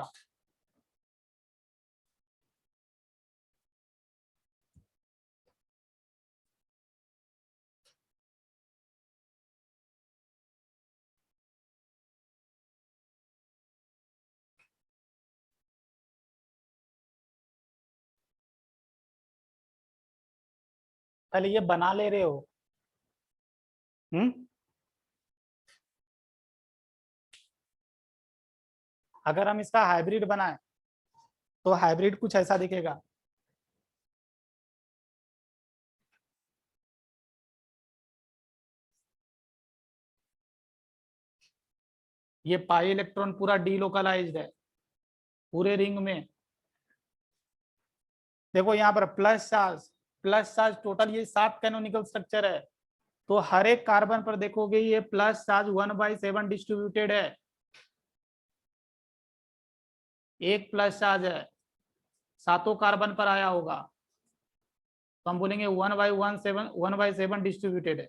पहले ये बना ले रहे हो, अगर हम इसका हाइब्रिड बनाए तो हाइब्रिड कुछ ऐसा दिखेगा, ये पाई इलेक्ट्रॉन पूरा डीलोकलाइज्ड है पूरे रिंग में, देखो यहाँ पर plus charge, plus charge total ये 7 कैनोनिकल स्ट्रक्चर है, तो हर एक कार्बन पर देखोगे ये प्लस चार्ज 1/7 डिस्ट्रीब्यूटेड है, एक प्लस चार्ज है, सातों कार्बन पर आया होगा, तो हम बोलेंगे 1/7 डिस्ट्रीब्यूटेड है,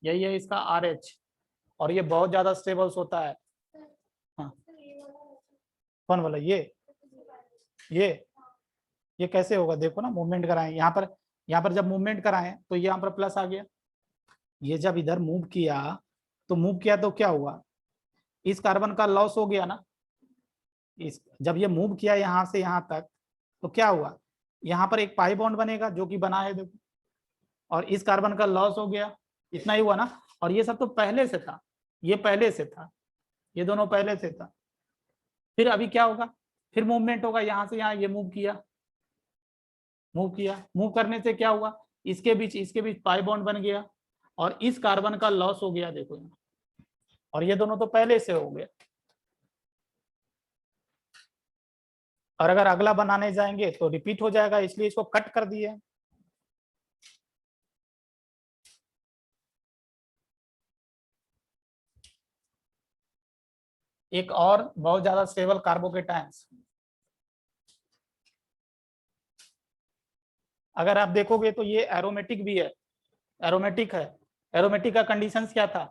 यही है इसका RH, और ये बहुत ज्यादा स्टेबल्स होता है। हाँ, कौन वाला, ये कैसे होगा देखो ना, मूवमेंट कराएं यहाँ पर, यहाँ पर जब मूवमेंट कराएं तो यहाँ पर प्लस आ गया, ये जब इधर मूव किया तो क्या हुआ, इस कार्बन का लॉस हो गया ना, इस जब ये मूव किया यहाँ से यहाँ तक तो क्या हुआ, यहाँ पर एक पाई बॉन्ड बनेगा जो कि बना है देखो, और इस कार्बन का लॉस हो गया, इतना ही हुआ ना, और ये सब तो पहले से था, ये पहले से था, ये दोनों पहले से था। फिर अभी क्या होगा, फिर मूवमेंट होगा, यहाँ से यहाँ ये मूव करने से क्या हुआ, इसके बीच पाई बॉन्ड बन गया और इस कार्बन का लॉस हो गया देखो यहाँ, और ये दोनों तो पहले से हो गया। और अगर अगला बनाने जाएंगे तो रिपीट हो जाएगा, इसलिए इसको कट कर दिए। एक और बहुत ज्यादा स्टेबल कार्बोकेटायंस, अगर आप देखोगे तो ये एरोमेटिक भी है, एरोमेटिक है, एरोमेटिक का कंडीशन क्या था,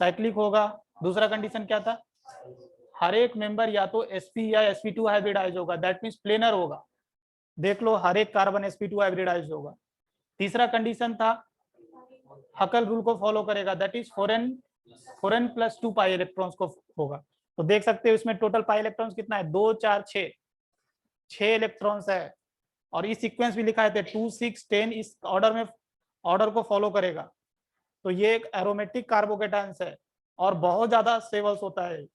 साइक्लिक होगा, दूसरा कंडीशन क्या था, हर एक मेंबर या तो sp या sp2 हाइब्रिडाइज होगा, दैट मींस प्लेनर होगा, देख लो हर एक कार्बन sp2 हाइब्रिडाइज होगा। तीसरा कंडीशन था हकल रूल को फॉलो करेगा, that is 4n + 2 pi electrons को होगा, तो देख सकते हो इसमें टोटल पाई इलेक्ट्रॉन्स कितना है, 2 4 6 इलेक्ट्रॉन्स है, और इस सीक्वेंस भी लिखा है 2 6 10, इस ऑर्डर को फॉलो करेगा, तो ये एक एरोमेटिक कार्बोकेटायंस है और बहुत ज्यादा स्टेबल्स होता है।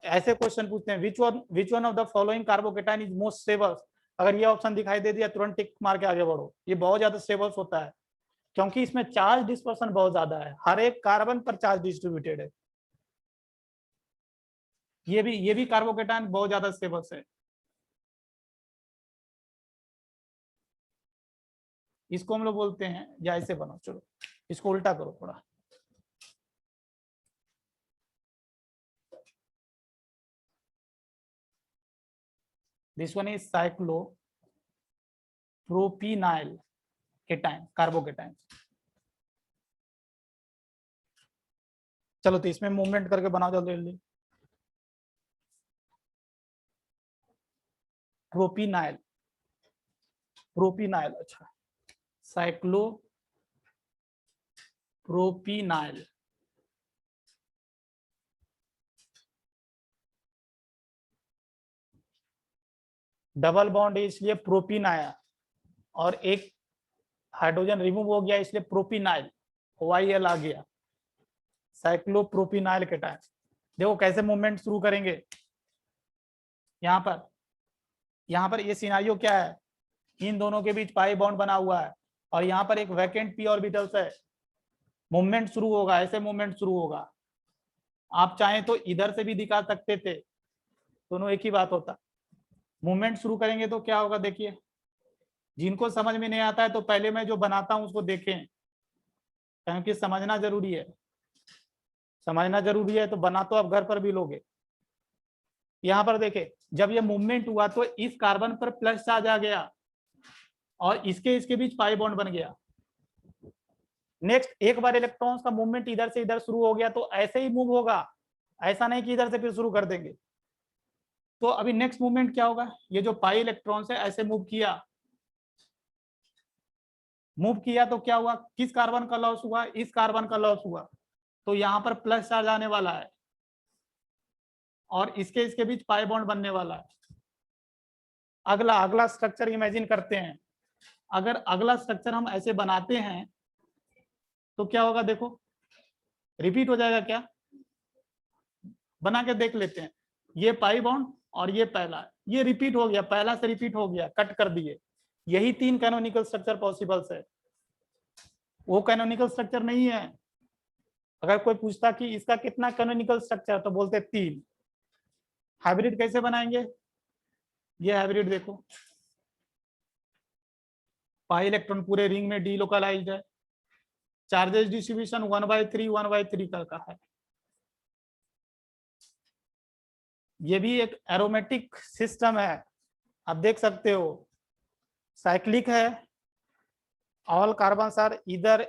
ऐसे क्वेश्चन पूछते हैं which one of the following carbocation is most stable, अगर ये ऑप्शन दिखाई दे दिया तुरंत टिक मार के आगे बढ़ो, ये बहुत ज्यादा स्टेबल्स होता है क्योंकि इसमें चार्ज डिस्पर्सन बहुत ज्यादा है, हर एक कार्बन पर चार्ज डिस्ट्रीब्यूटेड है, ये भी कार्बोकेटायन बहुत ज्यादा स्टेबल्स है। इसको हम लोग बोलते हैं, या ऐसे बनाओ, चलो इसको उल्टा करो थोड़ा, this one is cyclopropenyl cation, carbocation. चलो तो इसमें मूवमेंट करके बनाओ जल्दी जल्दी। प्रोपिनाइल, प्रोपिनाइल, अच्छा, साइक्लो प्रोपिनाइल, डबल बॉन्ड है इसलिए प्रोपिन आया, और एक हाइड्रोजन रिमूव हो गया इसलिए प्रोपिनाइल, OIL आ गया, साइक्लोप्रोपिनाइल केटाइन। देखो कैसे मूवमेंट शुरू करेंगे। यहाँ पर ये सिनारियो क्या है, इन दोनों के बीच पाई बॉन्ड बना हुआ है और यहाँ पर एक वैकेंट p ऑर्बिटल्स है। मूवमेंट शुरू होगा, ऐसे मूवमेंट शुरू होगा। आप चाहें तो इधर से भी दिखा सकते थे, दोनों एक ही बात होता। मूवमेंट शुरू करेंगे तो क्या होगा देखिए, जिनको समझ में नहीं आता है तो पहले मैं जो बनाता हूं उसको देखें, क्योंकि समझना जरूरी है, समझना जरूरी है। तो बना तो आप घर पर भी लोगे। यहाँ पर देखे, जब ये मूवमेंट हुआ तो इस कार्बन पर प्लस चार्ज आ गया और इसके बीच पाई बॉन्ड बन गया। नेक्स्ट, एक बार इलेक्ट्रॉन्स का मूवमेंट इधर से इधर शुरू हो गया तो ऐसे ही मूव होगा, ऐसा नहीं कि इधर से फिर शुरू कर देंगे। तो अभी नेक्स्ट मूवमेंट क्या होगा, ये जो पाई इलेक्ट्रॉन्स है ऐसे मूव किया तो क्या हुआ, किस कार्बन का लॉस हुआ, इस कार्बन का लॉस हुआ। तो यहाँ पर प्लस चार्ज आने वाला है और इसके बीच पाई बॉन्ड बनने वाला है। अगला स्ट्रक्चर इमेजिन करते हैं। अगर अगला स्ट्रक्चर हम ऐसे बनाते हैं तो क्या होगा, देखो रिपीट हो जाएगा क्या, बना के देख लेते हैं। ये पाई बॉन्ड और ये पहला, ये रिपीट हो गया, पहला से रिपीट हो गया, कट कर दिए। यही 3 कैनोनिकल स्ट्रक्चर पॉसिबल्स है, वो कैनोनिकल स्ट्रक्चर नहीं है। अगर कोई पूछता कि इसका कितना कैनोनिकल स्ट्रक्चर, तो बोलते 3। हाइब्रिड कैसे बनाएंगे, ये हाइब्रिड देखो, पाई इलेक्ट्रॉन पूरे रिंग में डीलोकलाइज्ड है, चार्जेस डिस्ट्रीब्यूशन 1/3 का है। ये भी एक एरोमेटिक सिस्टम है, आप देख सकते हो, साइक्लिक है। ऑल कार्बन आर इधर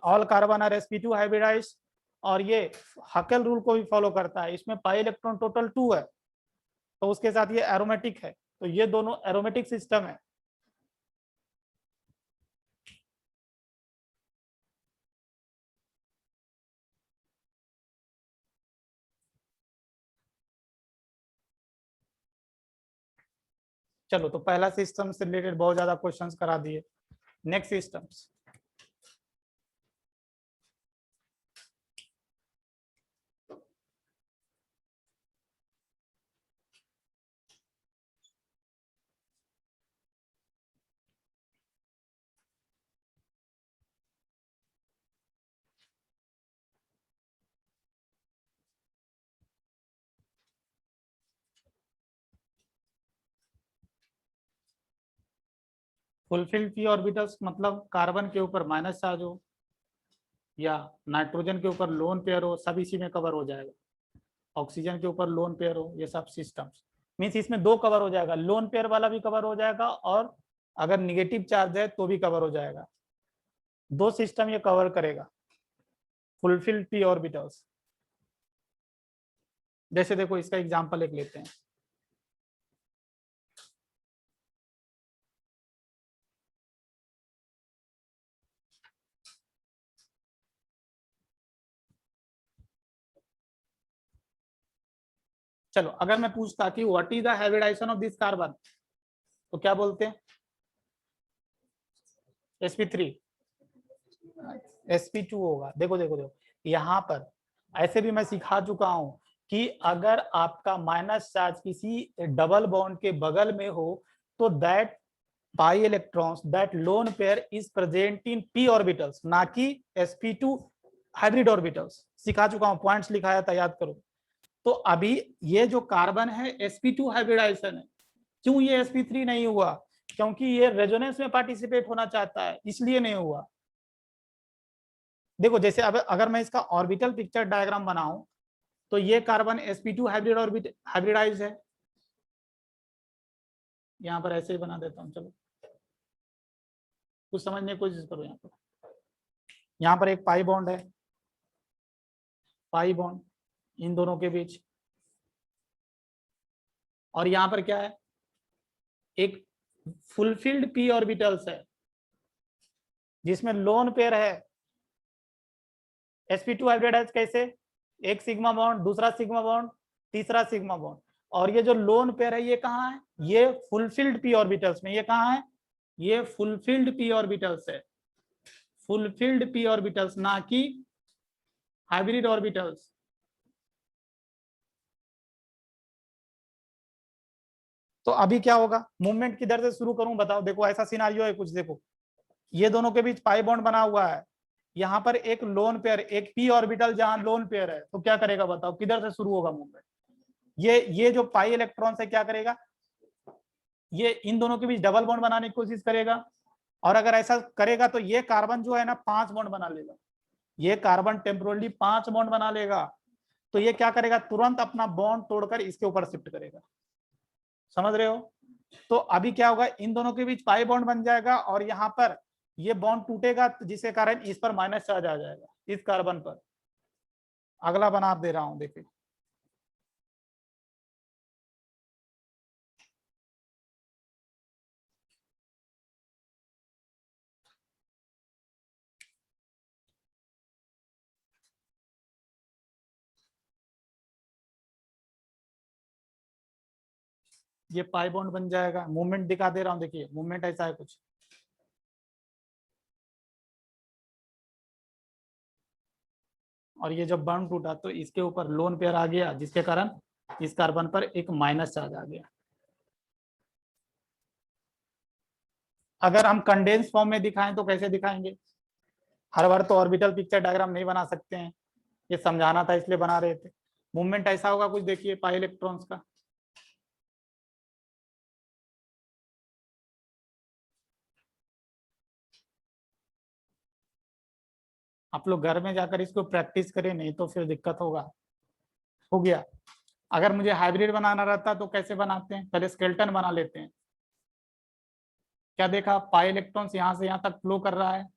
all carbon are sp2 hybridized, और ये हकेल रूल को भी फॉलो करता है। इसमें पाई इलेक्ट्रॉन टोटल 2 है, तो उसके साथ ये एरोमेटिक है, तो ये दोनों एरोमेटिक सिस्टम है। चलो, तो पहला सिस्टम से रिलेटेड बहुत ज्यादा क्वेश्चंस करा दिए। Next systems, fulfilled p orbitals मतलब कार्बन के ऊपर माइनस चार्ज हो या नाइट्रोजन के ऊपर लोन पेयर हो, सब इसी में कवर हो जाएगा। ऑक्सीजन के ऊपर लोन पेयर हो, ये सब सिस्टम्स मीन्स इसमें 2 कवर हो जाएगा, लोन पेयर वाला भी कवर हो जाएगा और अगर निगेटिव चार्ज है तो भी कवर हो जाएगा। 2 सिस्टम ये कवर करेगा, फुलफिल्ड p ऑर्बिटल्स। जैसे देखो, इसका एग्जांपल एक लेते हैं। चलो, अगर मैं पूछता कि what is the hybridization of this carbon, तो क्या बोलते हैं, sp3, sp2 होगा। देखो देखो देखो, यहाँ पर ऐसे भी मैं सिखा चुका हूं कि अगर आपका माइनस चार्ज किसी डबल बॉन्ड के बगल में हो तो that pi electrons, that lone pair is present in p orbitals, ना कि sp2 हाइब्रिड ऑर्बिटल्स। सिखा चुका हूं, पॉइंट्स लिखाया था, याद करो। तो अभी ये जो कार्बन है sp2 हाइब्रिडाइजेशन है। क्यों ये sp3 नहीं हुआ, क्योंकि ये रेजोनेंस में पार्टिसिपेट होना चाहता है, इसलिए नहीं हुआ। देखो जैसे अब अगर मैं इसका ऑर्बिटल पिक्चर डायग्राम बनाऊं तो ये carbon sp2 hybrid orbit hybridise है। यहां पर ऐसे ही बना देता हूं, चलो कुछ समझने की कोशिश करो। यहाँ पर एक पाई बॉन्ड है, पाई बॉन्ड इन दोनों के बीच, और यहां पर क्या है, एक फुलफिल्ड p ऑर्बिटल्स है जिसमें लोन पेयर है sp2 हाइब्रिडाइज। कैसे, एक सिग्मा बॉन्ड, दूसरा सिग्मा बॉन्ड, तीसरा सिग्मा बॉन्ड, और ये जो लोन पेयर है ये कहाँ है, ये फुलफिल्ड p ऑर्बिटल्स में। ये कहाँ है, ये फुलफिल्ड p ऑर्बिटल्स है, फुलफिल्ड p ऑर्बिटल्स, ना कि हाइब्रिड ऑर्बिटल्स। तो अभी क्या होगा, मूवमेंट किधर से शुरू करूं बताओ। देखो ऐसा सिनारियो है कुछ, देखो ये दोनों के बीच पाई बॉन्ड बना हुआ है, यहाँ पर एक लोन पेयर, एक p ऑर्बिटल जहां लोन पेयर है, तो क्या करेगा बताओ, किधर से शुरू होगा मूवमेंट। ये जो पाई इलेक्ट्रॉन से क्या करेगा, ये इन दोनों के बीच डबल बॉन्ड बनाने की कोशिश करेगा, और अगर ऐसा करेगा तो ये कार्बन जो है ना 5 बॉन्ड बना लेगा, ये कार्बन टेम्पोरली 5 बॉन्ड बना लेगा। तो ये क्या करेगा, तुरंत अपना बॉन्ड तोड़कर इसके ऊपर शिफ्ट करेगा। समझ रहे हो। तो अभी क्या होगा, इन दोनों के बीच पाई बॉन्ड बन जाएगा, और यहाँ पर ये बॉन्ड टूटेगा, जिसके कारण इस पर माइनस चार्ज आ जाएगा, इस कार्बन पर। अगला बना दे रहा हूं, देखिए ये पाई बॉन्ड बन जाएगा। मूवमेंट दिखा दे रहा हूं, देखिए मूवमेंट ऐसा है कुछ, और ये जब बॉन्ड टूटा तो इसके ऊपर लोन पेयर आ गया, जिसके कारण इस कार्बन पर एक माइनस चार्ज आ गया। अगर हम कंडेंस फॉर्म में दिखाएं तो कैसे दिखाएंगे, हर बार तो ऑर्बिटल पिक्चर डायग्राम नहीं बना सकते हैं, ये समझाना था इसलिए बना रहे थे। मूवमेंट ऐसा होगा कुछ, देखिए पाई इलेक्ट्रॉन्स का, आप लोग घर में जाकर इसको प्रैक्टिस करें, नहीं तो फिर दिक्कत होगा। हो गया। अगर मुझे हाइब्रिड बनाना रहता तो कैसे बनाते हैं, पहले स्केलेटन बना लेते हैं। क्या देखा, पाई इलेक्ट्रॉन्स यहाँ से यहाँ तक फ्लो कर रहा है,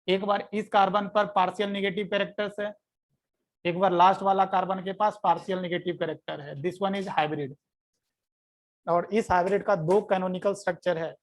एक बार इस कार्बन पर पार्शियल नेगेटिव कैरेक्टर्स है, एक बार लास्ट वाला कार्बन के पास पार्शियल नेगेटिव कैरेक्टर है, दिस वन इज हाइब्रिड। और इस हाइब्रिड का 2 कैनोनिकल स्ट्रक्चर है।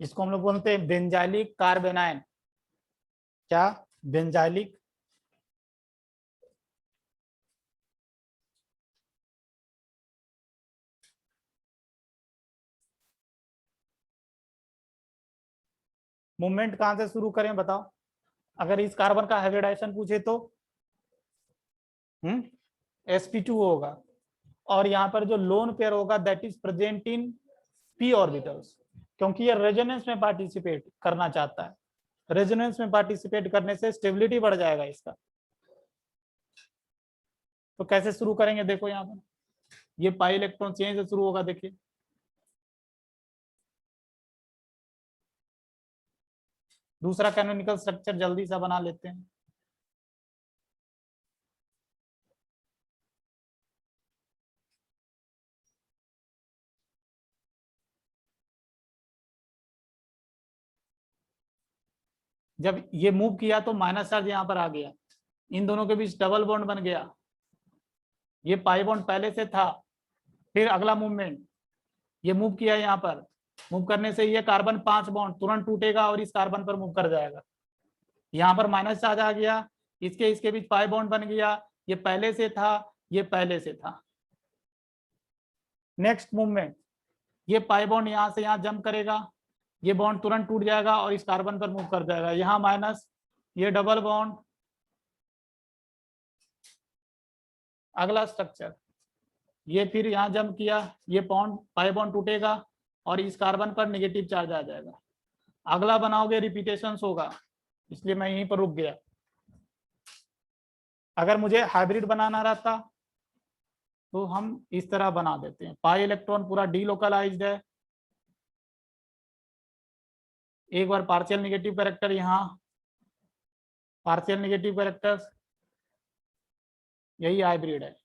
इसको हम लोग बोलते हैं बेंजाइलिक कार्बेनाइन। क्या, बेंजाइलिक मूवमेंट कहां से शुरू करें बताओ, अगर इस कार्बन का हाइब्रिडाइजेशन पूछे तो sp2 होगा, और यहाँ पर जो लोन पेयर होगा that is present in p orbitals, क्योंकि ये रेजोनेंस में पार्टिसिपेट करना चाहता है। रेजोनेंस में पार्टिसिपेट करने से स्टेबिलिटी बढ़ जाएगा इसका। तो कैसे शुरू करेंगे, देखो यहाँ पर ये पाई इलेक्ट्रॉन यहीं से शुरू होगा, देखिए दूसरा कैनोनिकल स्ट्रक्चर जल्दी सा बना लेते हैं। जब ये मूव किया तो माइनस चार्ज यहाँ पर आ गया, इन दोनों के बीच डबल बॉन्ड बन गया, ये पाई बॉन्ड पहले से था। फिर अगला मूवमेंट, ये मूव किया यहाँ पर, मूव करने से ये कार्बन 5 बॉन्ड तुरंत टूटेगा और इस कार्बन पर मूव कर जाएगा। यहाँ पर माइनस चार्ज आ गया, इसके इसके बीच पाई बॉन्ड बन गया, ये पहले से था, ये पहले से था। नेक्स्ट मूवमेंट, ये पाई बॉन्ड यहां से यहां जंप करेगा, ये बॉन्ड तुरंत टूट जाएगा और इस कार्बन पर मूव कर जाएगा, यहाँ माइनस, ये डबल बॉन्ड। अगला स्ट्रक्चर, ये फिर यहाँ जंप किया, ये बॉन्ड पाई बॉन्ड टूटेगा और इस कार्बन पर नेगेटिव चार्ज आ जाएगा। अगला बनाओगे रिपीटेशन होगा, इसलिए मैं यहीं पर रुक गया। अगर मुझे हाइब्रिड बनाना रहता तो हम इस तरह बना देते हैं, पाई इलेक्ट्रॉन पूरा डीलोकलाइज्ड है, एक बार पार्शियल नेगेटिव कैरेक्टर यहाँ, पार्शियल नेगेटिव कैरेक्टर्स, यही हाइब्रिड है।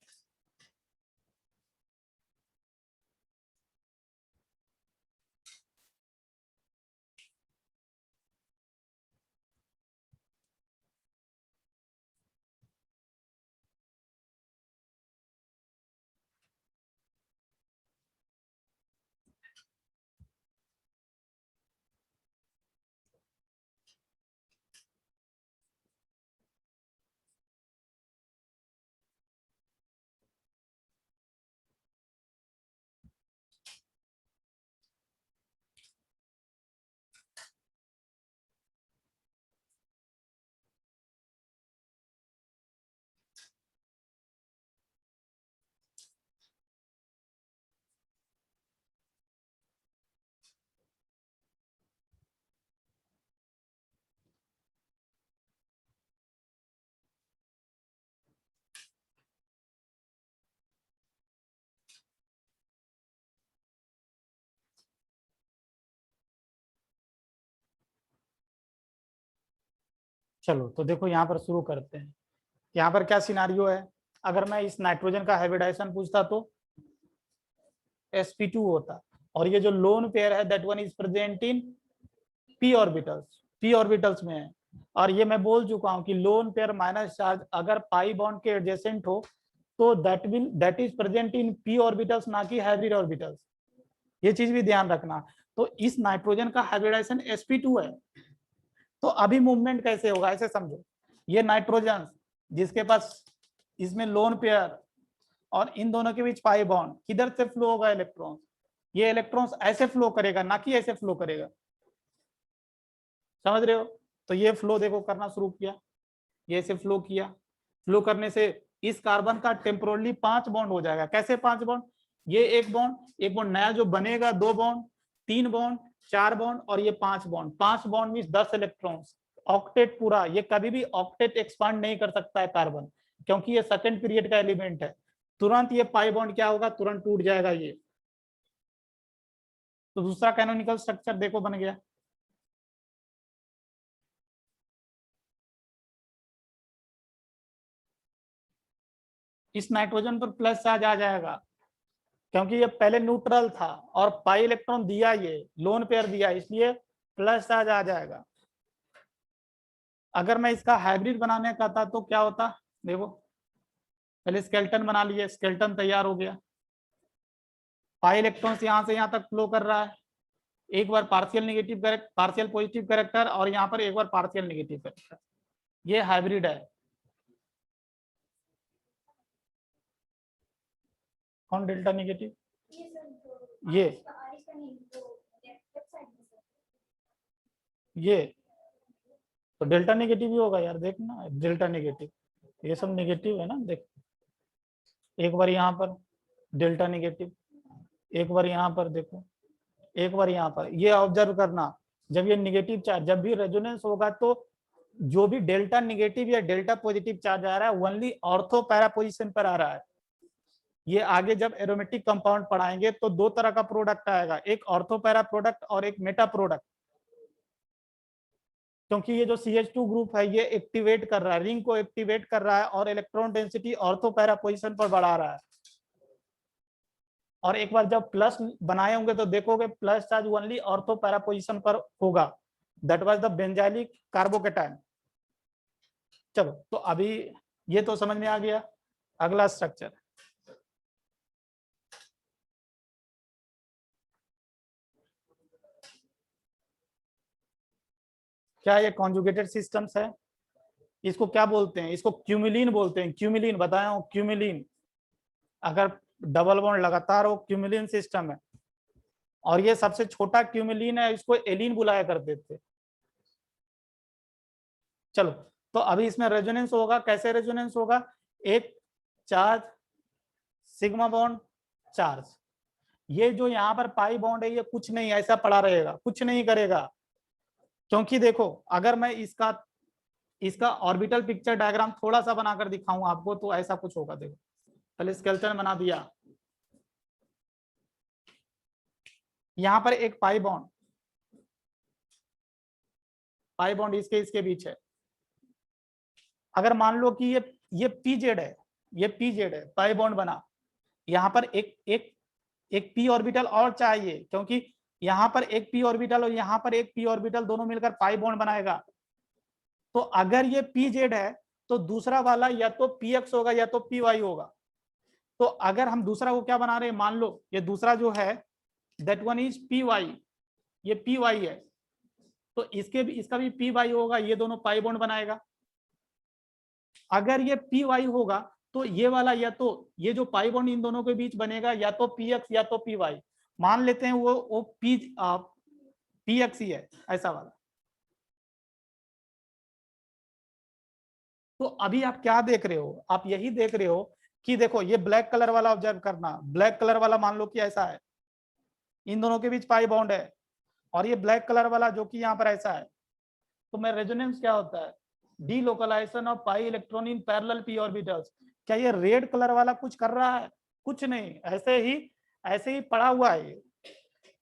चलो तो देखो यहाँ पर शुरू करते हैं। यहाँ पर क्या सिनारियो है, अगर मैं इस नाइट्रोजन का हाइब्रिडाइजेशन पूछता तो sp2 होता, और ये जो लोन पेयर है that one is present in p orbitals में है। और ये मैं बोल चुका हूं कि लोन पेयर माइनस चार्ज अगर पाई बॉन्ड के एडजेसेंट हो तो that is present in p orbitals, ना कि हाइब्रिड ऑर्बिटल्स। ये चीज भी ध्यान रखना। तो इस नाइट्रोजन का हाइब्रिडाइजेशन sp2 है, तो अभी मूवमेंट कैसे होगा ऐसे समझो, ये नाइट्रोजन जिसके पास इसमें लोन पेयर और इन दोनों के बीच पाई बॉन्ड, किधर से फ्लो होगा इलेक्ट्रॉन्स, ये इलेक्ट्रॉन्स ऐसे फ्लो करेगा, ना कि ऐसे फ्लो करेगा। समझ रहे हो? तो ये फ्लो देखो करना शुरू किया, ये ऐसे फ्लो किया, फ्लो करने से इस कार्बन का टेम्पोरली 5 बॉन्ड हो जाएगा। कैसे 5 बॉन्ड, ये एक बॉन्ड नया जो बनेगा, 2 बॉन्ड, 3 बॉन्ड, 4 बॉन्ड और ये 5 bond. 5 bond means 10 electrons, octet पूरा। ये कभी भी ऑक्टेट एक्सपांड नहीं कर सकता है कार्बन, क्योंकि ये सेकंड पीरियड का एलिमेंट है। तुरंत ये पाई बॉन्ड क्या होगा, तुरंत टूट जाएगा ये। तो दूसरा कैनोनिकल स्ट्रक्चर देखो बन गया। इस नाइट्रोजन पर प्लस चार्ज आ जाएगा, क्योंकि ये पहले न्यूट्रल था और पाई इलेक्ट्रॉन दिया, ये लोन पेयर दिया, इसलिए प्लस चार्ज आ जाएगा। अगर मैं इसका हाइब्रिड बनाने का था तो क्या होता, देखो पहले स्केलेटन बना लिए, स्केलेटन तैयार हो गया, पाई इलेक्ट्रॉन्स यहां से यहां तक फ्लो कर रहा है, एक बार पार्शियल पॉजिटिव कैरेक्टर और यहाँ पर एक बार पार्शियल नेगेटिव कैरेक्टर। ये हाइब्रिड है। कौन डेल्टा नेगेटिव, ये तो डेल्टा नेगेटिव ही होगा यार, देखना डेल्टा नेगेटिव, ये सब नेगेटिव है ना। देख एक बार यहाँ पर डेल्टा नेगेटिव, एक बार यहाँ पर देखो, एक बार यहाँ पर, ये ऑब्जर्व करना, जब ये नेगेटिव चार्ज, जब भी रेजोनेंस होगा तो जो भी डेल्टा नेगेटिव या डेल्टा पॉजिटिव चार्ज आ रहा है ओनली ऑर्थो पैरा पोजिशन पर आ रहा है। ये आगे जब एरोमेटिक कंपाउंड पढ़ाएंगे तो 2 तरह का प्रोडक्ट आएगा, एक ऑर्थो पैरा प्रोडक्ट और एक मेटा प्रोडक्ट। क्योंकि ये जो CH2 ग्रुप है ये एक्टिवेट कर रहा है, रिंग को एक्टिवेट कर रहा है और electron density ortho para position पर बढ़ा रहा है। और एक बार जब प्लस बनाए होंगे तो देखोगे plus charge only ortho para position पर होगा, that was the benzylic carbocation. चलो तो अभी ये तो समझ में आ गया। अगला स्ट्रक्चर, क्या ये कॉन्जुगेटेड सिस्टम्स है, इसको क्या बोलते हैं, इसको क्यूमिलीन बोलते हैं। क्यूमिलीन बताया हूं, क्यूमिलीन। अगर डबल बॉन्ड लगातार, वो क्यूमिलिन सिस्टम है, और ये सबसे छोटा क्यूमिलिन है, इसको एलिन बुलाया करते थे। चलो, तो अभी इसमें रेजोनेंस होगा, कैसे रेजोनेंस होगा? एक चार्ज सिग्मा बॉन्ड चार्ज, ये जो यहाँ पर पाई बॉन्ड है ये कुछ नहीं ऐसा पड़ा रहेगा, कुछ नहीं करेगा, क्योंकि देखो अगर मैं इसका इसका ऑर्बिटल पिक्चर डायग्राम थोड़ा सा बनाकर दिखाऊं आपको तो ऐसा कुछ होगा। देखो पहले स्केलेटन बना दिया, यहाँ पर एक पाई बॉन्ड इसके इसके बीच है। अगर मान लो कि ये पीजेड है, ये पीजेड है, पाई बॉन्ड बना, यहाँ पर एक एक एक पी ऑर्बिटल और चाहिए, क्योंकि यहाँ पर एक पी ऑर्बिटल और यहाँ पर एक पी ऑर्बिटल दोनों मिलकर पाई बॉन्ड बनाएगा। तो अगर ये पी जेड है तो दूसरा वाला या तो पी एक्स होगा या तो पी वाई होगा। तो अगर हम दूसरा को क्या बना रहे हैं, मान लो ये दूसरा जो है that one is p y, ये पी वाई है, तो इसका भी पी वाई होगा, ये दोनों पाई बॉन्ड बनाएगा। अगर ये पी वाई होगा तो ये वाला या तो ये जो पाई बॉन्ड इन दोनों के बीच बनेगा या तो पी एक्स या तो पी वाई, मान लेते हैं वो पी एक्स ही है ऐसा वाला। तो अभी आप क्या देख रहे हो, आप यही देख रहे हो कि देखो ये ब्लैक कलर वाला ऑब्जर्व करना, ब्लैक कलर वाला मान लो कि ऐसा है, इन दोनों के बीच पाई बॉन्ड है, और ये ब्लैक कलर वाला जो कि यहाँ पर ऐसा है। तो मैं रेजोनेंस क्या होता है, delocalization of pi electron in parallel P orbitals. क्या ये रेड कलर वाला कुछ कर रहा है? कुछ नहीं, ऐसे ही पड़ा हुआ है। ये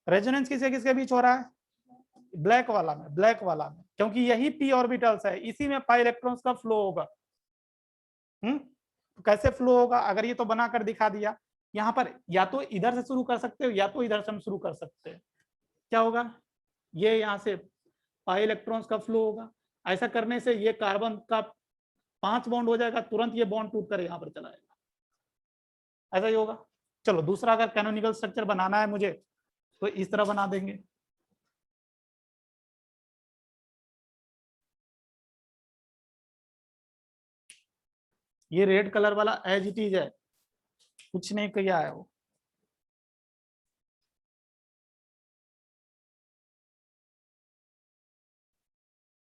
रेजोनेंस किसके किसके बीच हो रहा है? ब्लैक वाला में, ब्लैक वाला में, क्योंकि यही पी ऑर्बिटल्स है, इसी में पाई इलेक्ट्रॉन्स का फ्लो होगा। तो कैसे फ्लो होगा, अगर ये तो बना कर दिखा दिया, यहाँ पर या तो इधर से शुरू कर सकते हो या तो इधर से हम शुरू कर सकते हैं। क्या होगा, ये यहाँ से पाई इलेक्ट्रॉन्स का फ्लो होगा, ऐसा करने से ये कार्बन का 5 बॉन्ड हो जाएगा, तुरंत ये बॉन्ड टूट कर यहाँ पर चला जाएगा, ऐसा ही होगा। चलो दूसरा अगर कैनोनिकल स्ट्रक्चर बनाना है मुझे तो इस तरह बना देंगे। ये रेड कलर वाला एज इट इज है, कुछ नहीं किया है वो।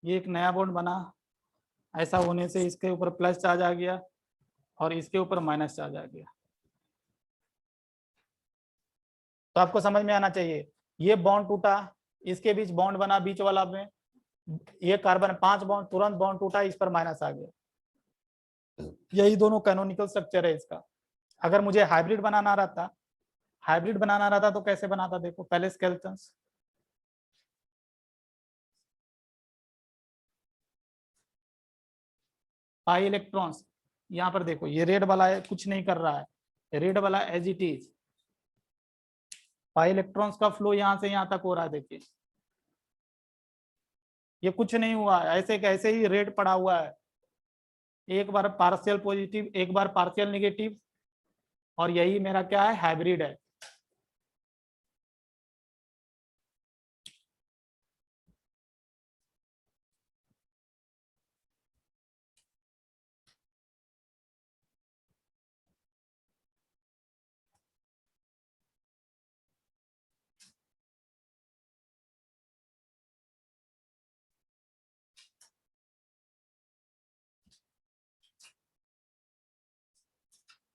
ये एक नया बॉन्ड बना, ऐसा होने से इसके ऊपर प्लस चार्ज आ गया और इसके ऊपर माइनस चार्ज आ गया। तो आपको समझ में आना चाहिए, ये बॉन्ड टूटा, इसके बीच बॉन्ड बना बीच वाला में, ये कार्बन 5 बॉन्ड, तुरंत बॉन्ड टूटा, इस पर माइनस आ गया। यही दोनों कैनोनिकल स्ट्रक्चर है इसका। अगर मुझे हाइब्रिड बनाना रहता तो कैसे बनाता, देखो पहले स्केलेटन्स, पाई इलेक्ट्रॉन्स, यहाँ पर देखो ये रेड वाला है, कुछ नहीं कर रहा है, रेड वाला as it is, pi electrons का फ्लो यहाँ से यहाँ तक हो रहा है, देखिए ये कुछ नहीं हुआ है, ऐसे कैसे ही रेड पड़ा हुआ है, एक बार पार्शियल पॉजिटिव एक बार पार्शियल नेगेटिव, और यही मेरा क्या है, हाइब्रिड है।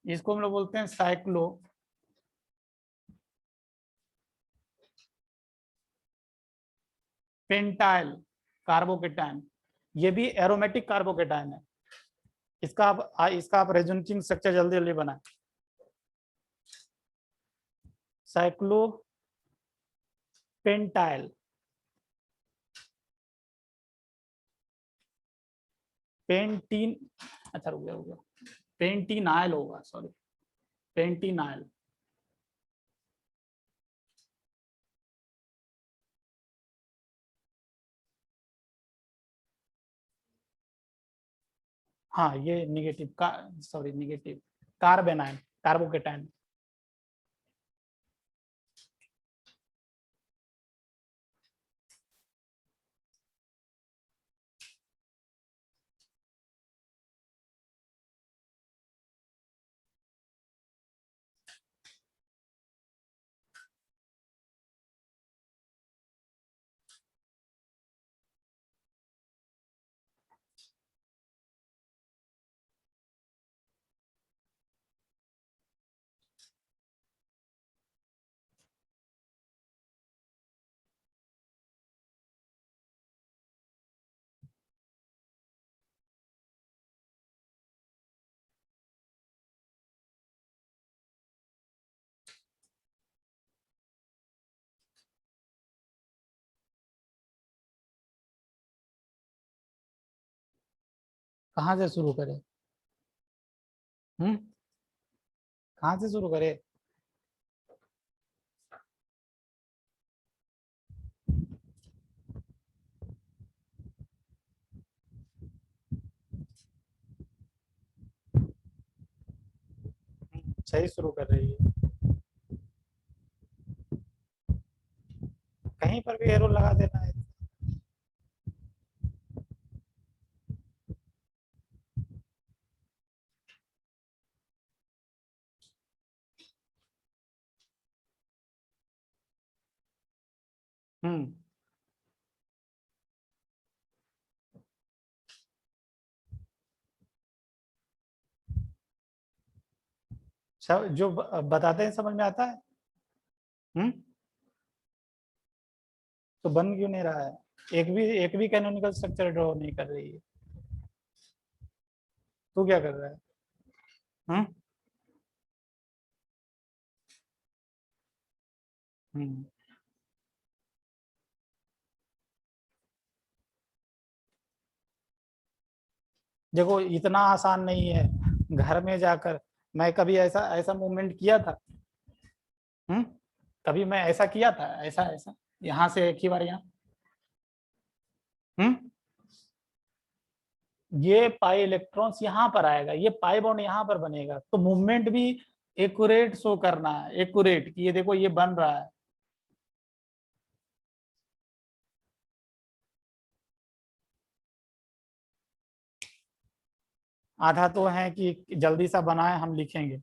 इसको हम लोग बोलते हैं साइक्लो पेंटाइल कार्बोकेटाइन, ये भी एरोमेटिक कार्बोकेटाइन है। इसका आप रेजोनेटिंग स्ट्रक्चर जल्दी जल्दी बनाए, साइक्लो पेंटाइल, पेंटीन, अच्छा रुक गया, पेंटीनाइल होगा, सॉरी पेंटीनाइल। हाँ ये निगेटिव का, सॉरी निगेटिव कार्बेनाइन कार्बोकेटाइन। कहाँ से शुरू करें? कहाँ से शुरू करें? सही शुरू कर रही है, कहीं पर भी एरो लगा देना है। हम्म सब जो बताते हैं समझ में आता है। हम्म तो बन क्यों नहीं रहा है? एक भी कैनोनिकल स्ट्रक्चर ड्रॉ नहीं कर रही है। तू क्या कर रहा है? हम्म हम्म देखो इतना आसान नहीं है। घर में जाकर मैं कभी ऐसा ऐसा मूवमेंट किया था? हम्म कभी मैं ऐसा किया था? ऐसा ऐसा यहाँ से एक ही बार यहाँ। हम्म ये पाई इलेक्ट्रॉन्स यहाँ पर आएगा, ये पाई बॉन्ड यहाँ पर बनेगा, तो मूवमेंट भी एक्यूरेट शो करना है, एक्यूरेट कि ये देखो ये बन रहा है। आधा तो है कि जल्दी सा बनाए हम लिखेंगे।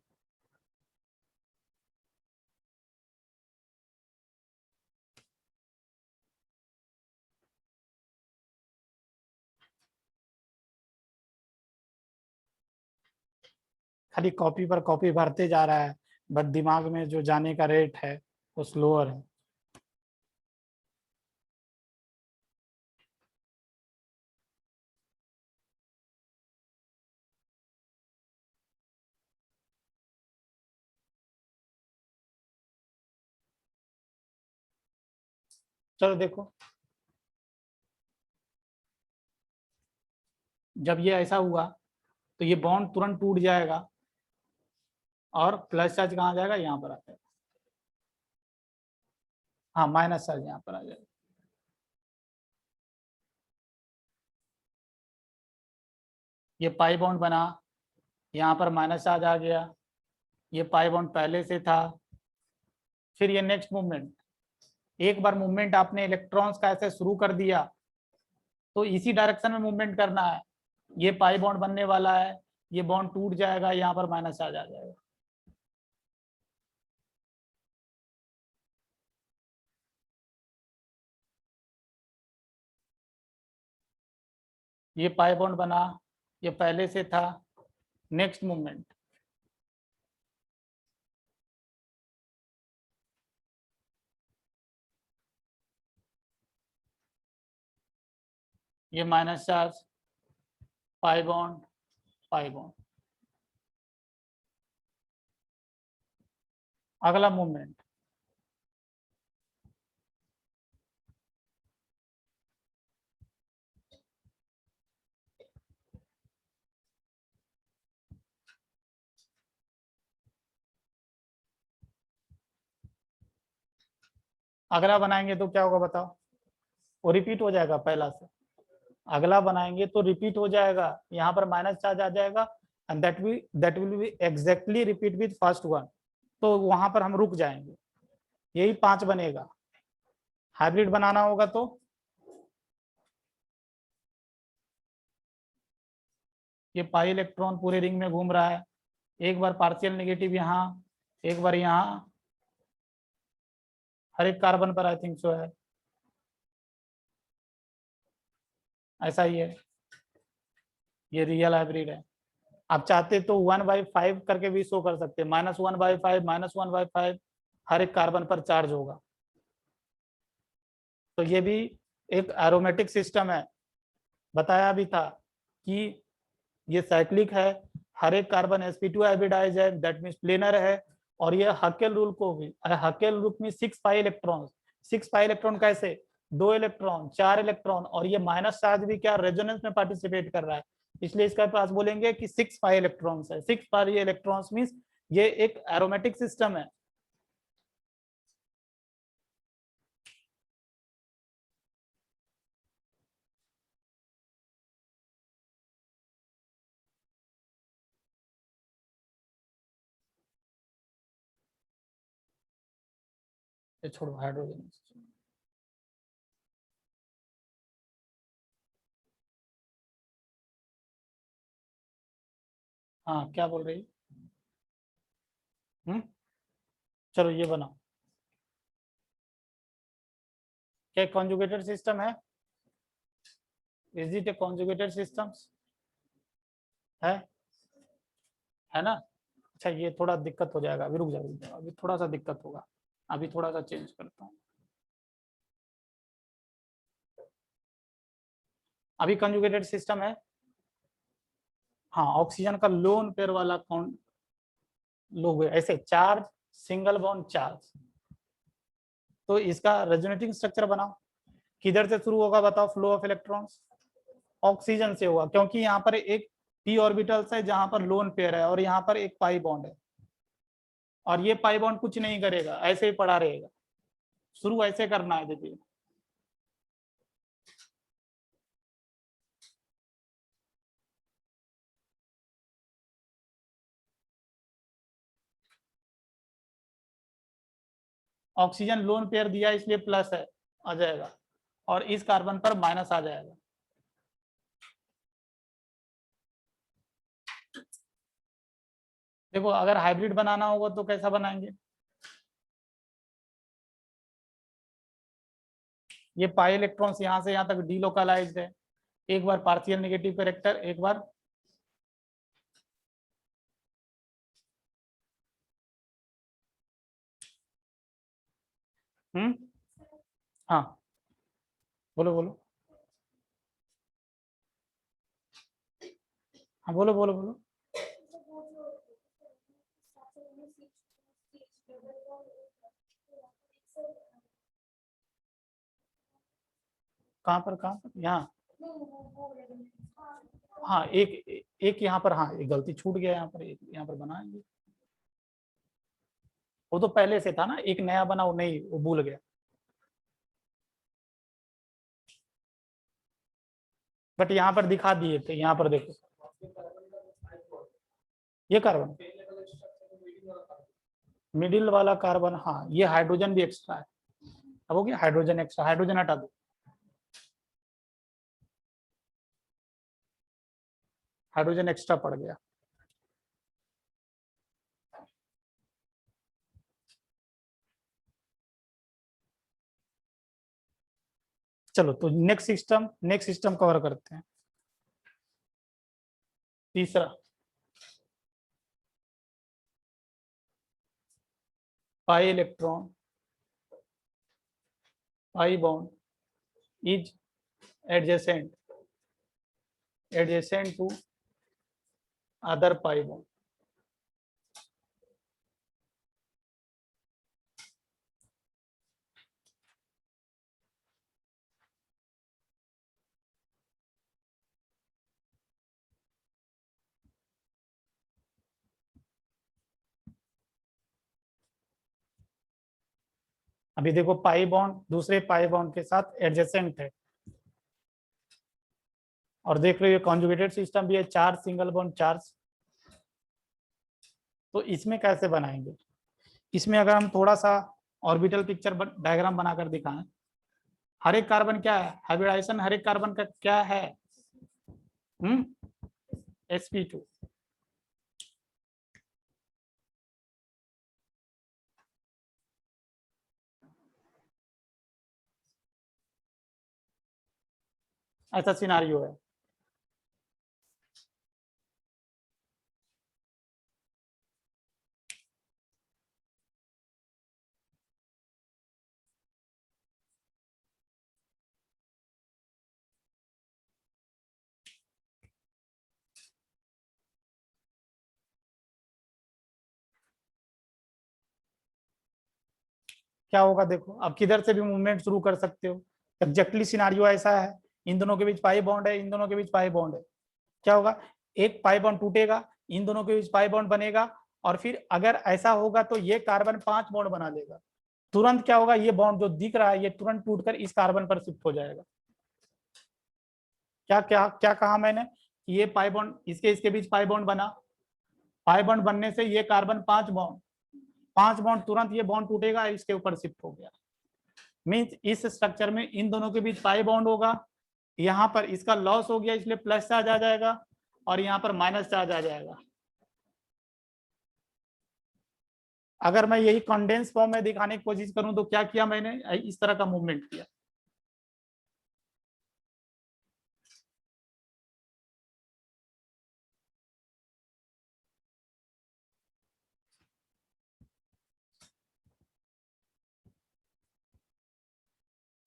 खाली कॉपी पर कॉपी भरते जा रहा है, बट दिमाग में जो जाने का रेट है वो स्लोअर है। चलो देखो, जब ये ऐसा हुआ तो ये बॉन्ड तुरंत टूट जाएगा और प्लस चार्ज कहाँ जाएगा? यहाँ पर आ जाएगा। हाँ माइनस चार्ज यहाँ पर आ जाएगा। ये पाई बॉन्ड बना, यहाँ पर माइनस चार्ज आ गया, ये पाई बॉन्ड पहले से था। फिर ये नेक्स्ट मूवमेंट, एक बार मूवमेंट आपने इलेक्ट्रॉन्स का ऐसे शुरू कर दिया तो इसी डायरेक्शन में मूवमेंट करना है। ये पाई बॉन्ड बनने वाला है, ये बॉन्ड टूट जाएगा, यहाँ पर माइनस चार्ज आ जाएगा। ये पाई बॉन्ड बना, ये पहले से था। नेक्स्ट मूवमेंट, ये minus charge, pi bond, pi bond. अगला मूवमेंट, अगला बनाएंगे तो क्या होगा बताओ? वो रिपीट हो जाएगा पहला से। अगला बनाएंगे तो रिपीट हो जाएगा, यहाँ पर माइनस चार्ज आ जाएगा and that will be exactly repeat with first one. तो वहां पर हम रुक जाएंगे, यही 5 बनेगा। हाइब्रिड बनाना होगा तो ये पाई इलेक्ट्रॉन पूरे रिंग में घूम रहा है, एक बार पार्शियल नेगेटिव यहाँ, एक बार यहाँ, हर एक कार्बन पर आई थिंक सो है, ऐसा ही है। ये रियल हाइब्रिड है। आप चाहते तो 1/5 करके भी शो कर सकते हैं, -1/5, -1/5 हर एक कार्बन पर चार्ज होगा। तो ये भी एक एरोमेटिक सिस्टम है, बताया भी था कि ये साइक्लिक है, हर एक कार्बन sp2 हाइब्रिडाइज है, दैट मींस प्लेनर है। और ये हकेल रूल को भी, हकेल रूल में 6 पाई इलेक्ट्रॉन, 6 पाई इलेक्ट्रॉन कैसे? 2 इलेक्ट्रॉन, 4 इलेक्ट्रॉन, और ये माइनस चार्ज भी क्या रेजोनेंस में पार्टिसिपेट कर रहा है। इसलिए इसके पास बोलेंगे कि 6 पाई इलेक्ट्रॉन्स है। 6 पाई इलेक्ट्रॉन्स मींस ये एक एरोमेटिक सिस्टम है। ये छोड़ो हाइड्रोजन। हाँ क्या बोल रही? चलो ये बनाओ। क्या कॉन्जुगेटेड सिस्टम है? Is it A conjugated system? है ना? अच्छा ये थोड़ा दिक्कत हो जाएगा, अभी रुक जाओ, अभी थोड़ा सा दिक्कत होगा, अभी थोड़ा सा चेंज करता हूँ। अभी कंजुगेटेड सिस्टम है। हाँ ऑक्सीजन का लोन पेयर वाला कौन लोग ऐसे चार्ज, सिंगल बॉन्ड चार्ज। तो इसका रेजोनेटिंग स्ट्रक्चर बनाओ। किधर से शुरू होगा बताओ फ्लो ऑफ इलेक्ट्रॉन्स? ऑक्सीजन से होगा, क्योंकि यहाँ पर एक p ऑर्बिटल्स है जहां पर लोन पेयर है और यहाँ पर एक पाई बॉन्ड है, और ये पाई बॉन्ड कुछ नहीं करेगा, ऐसे ही पड़ा रहेगा। शुरू ऐसे करना है, देखिए ऑक्सीजन लोन पेयर दिया इसलिए प्लस है, आ जाएगा, और इस कार्बन पर माइनस आ जाएगा। देखो अगर हाइब्रिड बनाना होगा तो कैसा बनाएंगे? ये पाई इलेक्ट्रॉन्स यहाँ से यहाँ तक डीलोकलाइज्ड है, एक बार पार्शियल नेगेटिव कैरेक्टर, एक बार हाँ बोलो बोलो, हाँ बोलो बोलो बोलो। कहाँ पर यहाँ? हाँ एक एक यहाँ पर, हाँ एक गलती छूट गया, यहाँ पर एक यहाँ पर बनाएंगे। वो तो पहले से था ना, एक नया बना, वो नहीं, वो भूल गया। बट यहाँ पर दिखा दिए थे, यहाँ पर देखो ये कार्बन, मिडिल वाला कार्बन, हाँ ये हाइड्रोजन भी एक्स्ट्रा है। अब हो गया हाइड्रोजन एक्स्ट्रा, हाइड्रोजन हटा दो, हाइड्रोजन एक्स्ट्रा पड़ गया। चलो तो नेक्स्ट सिस्टम कवर करते हैं। तीसरा pi electron, pi bond is adjacent to other pi bond. अभी देखो पाई बॉन्ड दूसरे पाई बॉन्ड के साथ एडजेसेंट है, और देख रहे हो कॉन्जुगेटेड सिस्टम भी है, चार्ज सिंगल बॉन्ड चार्ज। तो इसमें कैसे बनाएंगे? इसमें अगर हम थोड़ा सा ऑर्बिटल पिक्चर डायग्राम बनाकर दिखाएं, हर एक कार्बन क्या है, हाइब्रिडाइजेशन हर एक कार्बन का क्या है? sp2। ऐसा सिनारियो है। क्या होगा देखो, अब किधर से भी मूवमेंट शुरू कर सकते हो। एग्जैक्टली सिनारियो ऐसा है, इन दोनों के बीच पाई बॉन्ड है, इन दोनों के बीच पाई बॉन्ड है, क्या होगा, एक पाई बॉन्ड टूटेगा, इन दोनों के बीच पाई बॉन्ड बनेगा, और फिर अगर ऐसा होगा तो ये कार्बन 5 बॉन्ड बना लेगा। तुरंत क्या होगा, ये बॉन्ड जो दिख रहा है ये तुरंत टूटकर इस कार्बन पर शिफ्ट हो जाएगा। क्या क्या क्या कहा मैंने, ये पाई बॉन्ड इसके इसके बीच पाई बॉन्ड बना, पाई बॉन्ड बनने से ये कार्बन 5 बॉन्ड तुरंत ये बॉन्ड टूटेगा, इसके ऊपर शिफ्ट हो गया। मीन्स इस स्ट्रक्चर में इन दोनों के बीच पाई बॉन्ड होगा, यहाँ पर इसका लॉस हो गया इसलिए प्लस चार्ज आ जाएगा, और यहाँ पर माइनस चार्ज आ जाएगा। अगर मैं यही कंडेंस फॉर्म में दिखाने की कोशिश करूं तो क्या किया मैंने, इस तरह का मूवमेंट किया।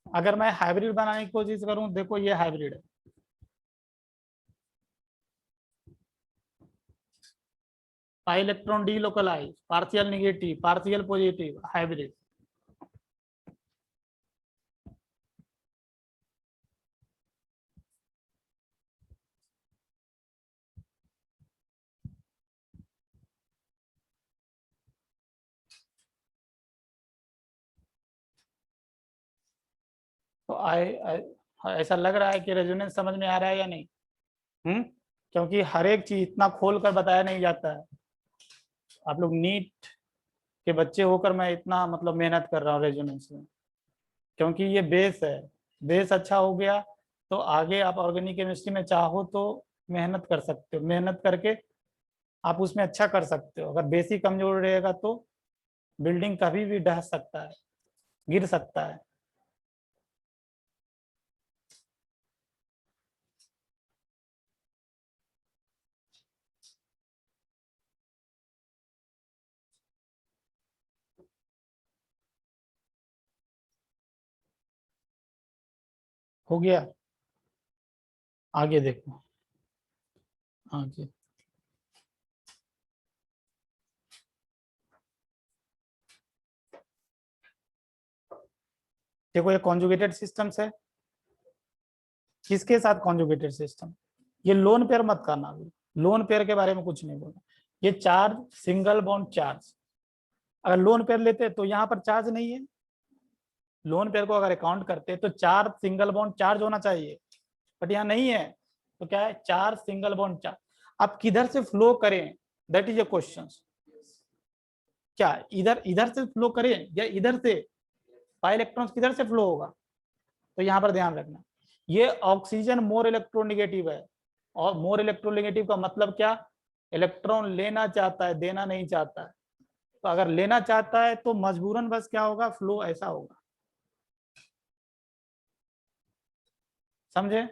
अगर मैं हाइब्रिड बनाने की कोशिश करूं, देखो ये हाइब्रिड है, pi electron D localise, partial negative, partial positive, hybrid. तो ऐसा लग रहा है कि रेजोनेंस समझ में आ रहा है या नहीं? क्योंकि हर एक चीज इतना खोल कर बताया नहीं जाता है। आप लोग नीट के बच्चे होकर मैं इतना मतलब मेहनत कर रहा हूँ रेजोनेंस में, क्योंकि ये बेस है। बेस अच्छा हो गया तो आगे आप ऑर्गेनिक केमिस्ट्री में चाहो तो मेहनत कर सकते हो, मेहनत करके आप उसमें अच्छा कर सकते हो। अगर बेस ही कमजोर रहेगा तो बिल्डिंग कभी भी ढह सकता है, गिर सकता है। हो गया, आगे देखो, आगे देखो, ये कॉन्जुगेटेड सिस्टम्स है। किसके साथ कॉन्जुगेटेड सिस्टम? ये लोन पेयर मत करना, अभी लोन पेयर के बारे में कुछ नहीं बोलना। ये चार्ज, सिंगल बॉन्ड चार्ज, अगर लोन पेयर लेते तो यहाँ पर चार्ज नहीं है। लोन पेयर को अगर अकाउंट करते तो चार सिंगल बॉन्ड चार्ज होना चाहिए, बट यहाँ नहीं है। तो क्या है, चार सिंगल बॉन्ड चार्ज। आप किधर से फ्लो करें, दैट इज ए क्वेश्चन। क्या इधर इधर से फ्लो करें या इधर से, पाई इलेक्ट्रॉन्स किधर से फ्लो होगा? तो यहाँ पर ध्यान रखना, ये ऑक्सीजन मोर इलेक्ट्रोनेगेटिव है। और मोर इलेक्ट्रोनेगेटिव का मतलब क्या, इलेक्ट्रॉन लेना चाहता है, देना नहीं चाहता है। तो अगर लेना चाहता है तो मजबूरन बस क्या होगा, फ्लो ऐसा होगा। समझे?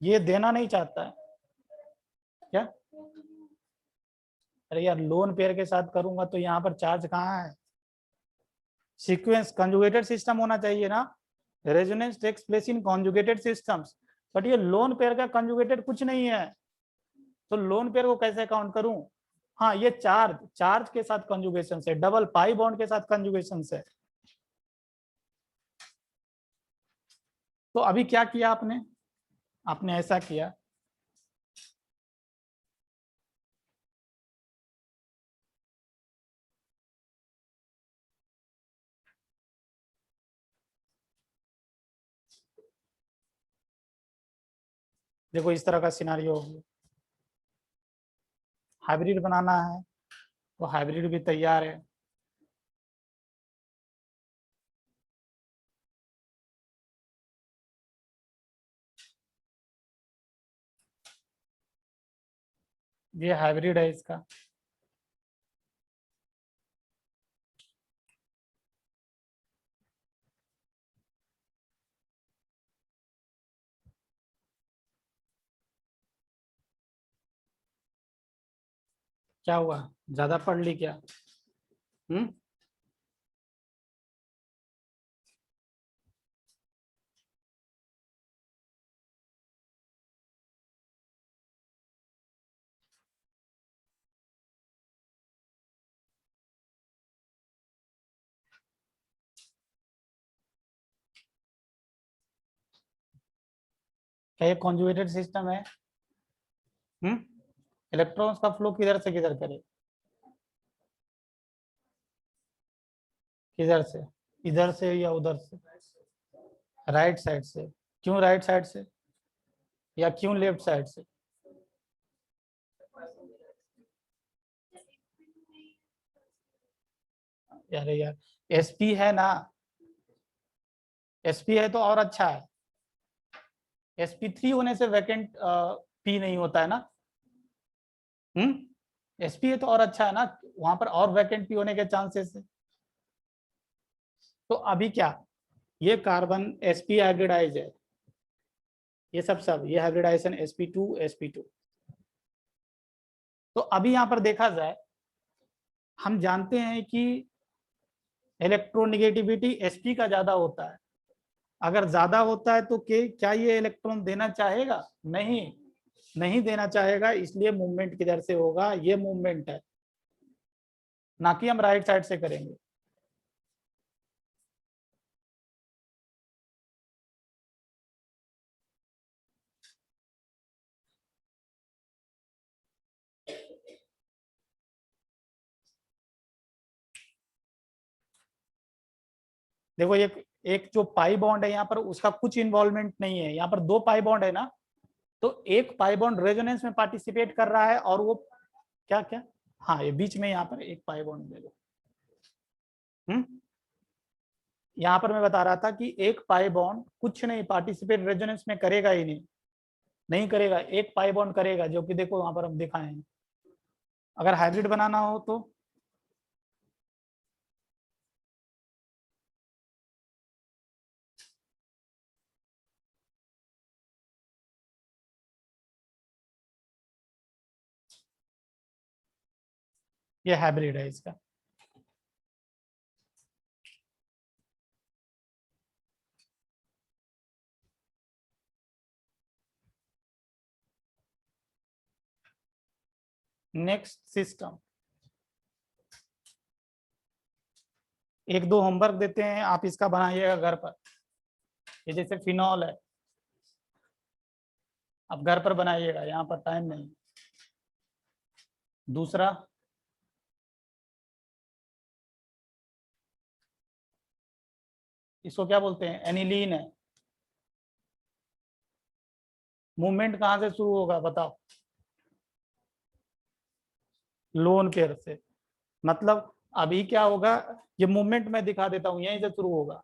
ये देना नहीं चाहता है क्या? अरे यार, लोन पेयर के साथ करूंगा तो यहाँ पर चार्ज कहाँ है? सीक्वेंस कंजुगेटेड सिस्टम होना चाहिए ना, resonance takes place in conjugated systems. But ये लोन पेयर का कंजुगेटेड कुछ नहीं है, तो लोन पेयर को कैसे काउंट करूं? हाँ, ये चार्ज, चार्ज के साथ कंजुगेशन से, डबल पाई बॉन्ड के साथ कंजुगेशन से। तो अभी क्या किया आपने, आपने ऐसा किया, देखो इस तरह का सिनारियो हो गया। हाइब्रिड बनाना है तो हाइब्रिड भी तैयार है। ये हाइब्रिड है इसका। क्या हुआ, ज्यादा पढ़ ली क्या? हम्म क्या ये कॉन्जुगेटेड सिस्टम है? इलेक्ट्रॉन्स का फ्लो किधर से किधर करे, किधर से, इधर से या उधर से, राइट साइड से। क्यों राइट साइड से या क्यों लेफ्ट साइड से? अरे यार एसपी है ना, एसपी है तो और अच्छा है। sp3 होने से वैकेंट पी नहीं होता है ना। एसपी है तो और अच्छा है ना, वहां पर और वैकेंट पी होने के चांसेस है। तो अभी क्या, ये कार्बन sp हाइब्रिडाइज है, ये सब ये हाइब्रिडाइजेशन sp2 तो अभी यहां पर देखा जाए, हम जानते हैं कि इलेक्ट्रोनिगेटिविटी sp का ज्यादा होता है। अगर ज्यादा होता है तो क्या ये इलेक्ट्रॉन देना चाहेगा? नहीं, नहीं देना चाहेगा, इसलिए मूवमेंट किधर से होगा, ये मूवमेंट है, ना कि हम राइट साइड से करेंगे। देखो एक एक जो पाई बॉन्ड है यहाँ पर, उसका कुछ इन्वॉल्वमेंट नहीं है। यहाँ पर 2 पाई बॉन्ड है ना, तो एक पाई बॉन्ड रेजोनेंस में पार्टिसिपेट कर रहा है और वो क्या क्या, हाँ ये बीच में यहाँ पर एक पाई बॉन्ड दे दो। यहाँ पर मैं बता रहा था कि एक पाई बॉन्ड कुछ नहीं पार्टिसिपेट रेजोनेंस में करेगा ही नहीं, नहीं करेगा, एक पाई बॉन्ड करेगा, जो कि देखो वहां पर हम दिखाए हैं। अगर हाइब्रिड बनाना हो तो ये हाइब्रिड है इसका। नेक्स्ट सिस्टम, एक दो होमवर्क देते हैं, आप इसका बनाइएगा घर पर। ये जैसे फिनॉल है, आप घर पर बनाइएगा, यहाँ पर टाइम नहीं। दूसरा इसको क्या बोलते हैं, एनिलीन है। मूवमेंट कहाँ से शुरू होगा बताओ? लोन पेयर से। मतलब अभी क्या होगा, ये मूवमेंट मैं दिखा देता हूँ, यहीं से शुरू होगा।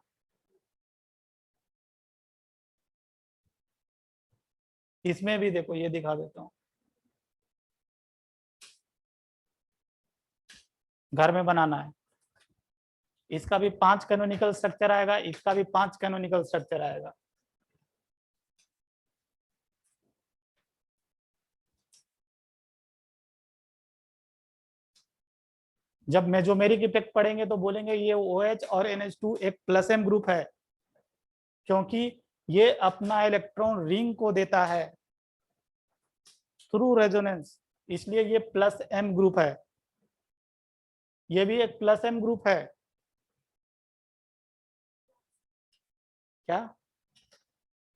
इसमें भी देखो ये दिखा देता हूँ, घर में बनाना है। इसका भी 5 कैनोनिकल स्ट्रक्चर आएगा, इसका भी 5 कैनोनिकल स्ट्रक्चर आएगा। जब मेजोमेरिक इफेक्ट पढ़ेंगे तो बोलेंगे ये OH और NH2 एक +m ग्रुप है, क्योंकि ये अपना इलेक्ट्रॉन रिंग को देता है थ्रू रेजोनेंस, इसलिए ये +m ग्रुप है। ये भी एक +m ग्रुप है। क्या?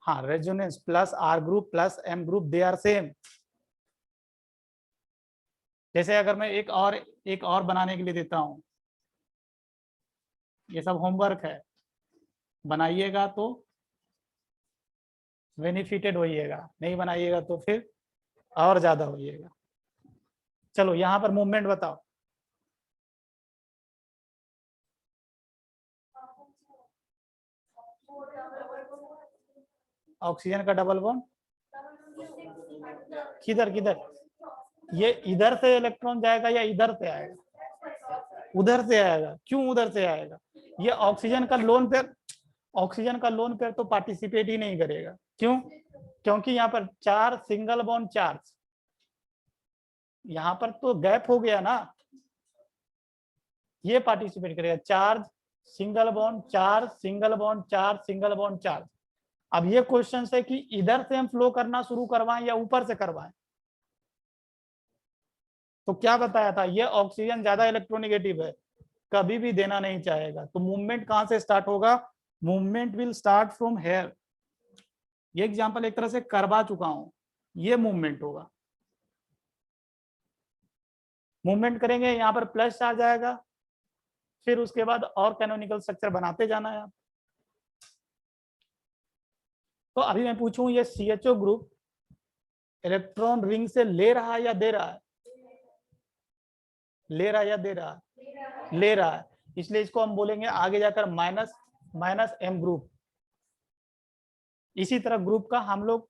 हाँ, resonance plus R group plus M group, they are same. जैसे अगर मैं एक और बनाने के लिए देता हूं, ये सब होमवर्क है, बनाइएगा तो बेनिफिटेड होइएगा, नहीं बनाइएगा तो फिर और ज्यादा होइएगा। चलो यहाँ पर मूवमेंट बताओ। ऑक्सीजन का डबल बॉन्ड किधर किधर, ये इधर से इलेक्ट्रॉन जाएगा या इधर से आएगा? उधर से आएगा। क्यों उधर से आएगा? ये ऑक्सीजन का लोन पेयर, ऑक्सीजन का लोन पेयर तो पार्टिसिपेट ही नहीं करेगा। क्यों? क्योंकि यहाँ पर 4 सिंगल बॉन्ड चार्ज, यहाँ पर तो गैप हो गया ना, ये पार्टिसिपेट करेगा। Charge single bond charge single bond charge single bond charge. अब ये क्वेश्चन है कि इधर से हम फ्लो करना शुरू करवाएं या ऊपर से करवाएं। तो क्या बताया था, ये ऑक्सीजन ज्यादा इलेक्ट्रोनिगेटिव है, कभी भी देना नहीं चाहेगा। तो मूवमेंट कहां से स्टार्ट होगा? Movement will start from here. ये एग्जांपल एक तरह से करवा चुका हूं, ये मूवमेंट होगा। मूवमेंट करेंगे, यहाँ पर प्लस चार्ज आएगा, फिर उसके बाद और कैनोनिकल स्ट्रक्चर बनाते जाना है। तो अभी मैं पूछूं, ये CHO ग्रुप इलेक्ट्रॉन रिंग से ले रहा है या दे रहा है? ले रहा है या दे रहा है? ले रहा है। इसलिए इसको हम बोलेंगे आगे जाकर माइनस M ग्रुप। इसी तरह ग्रुप का हम लोग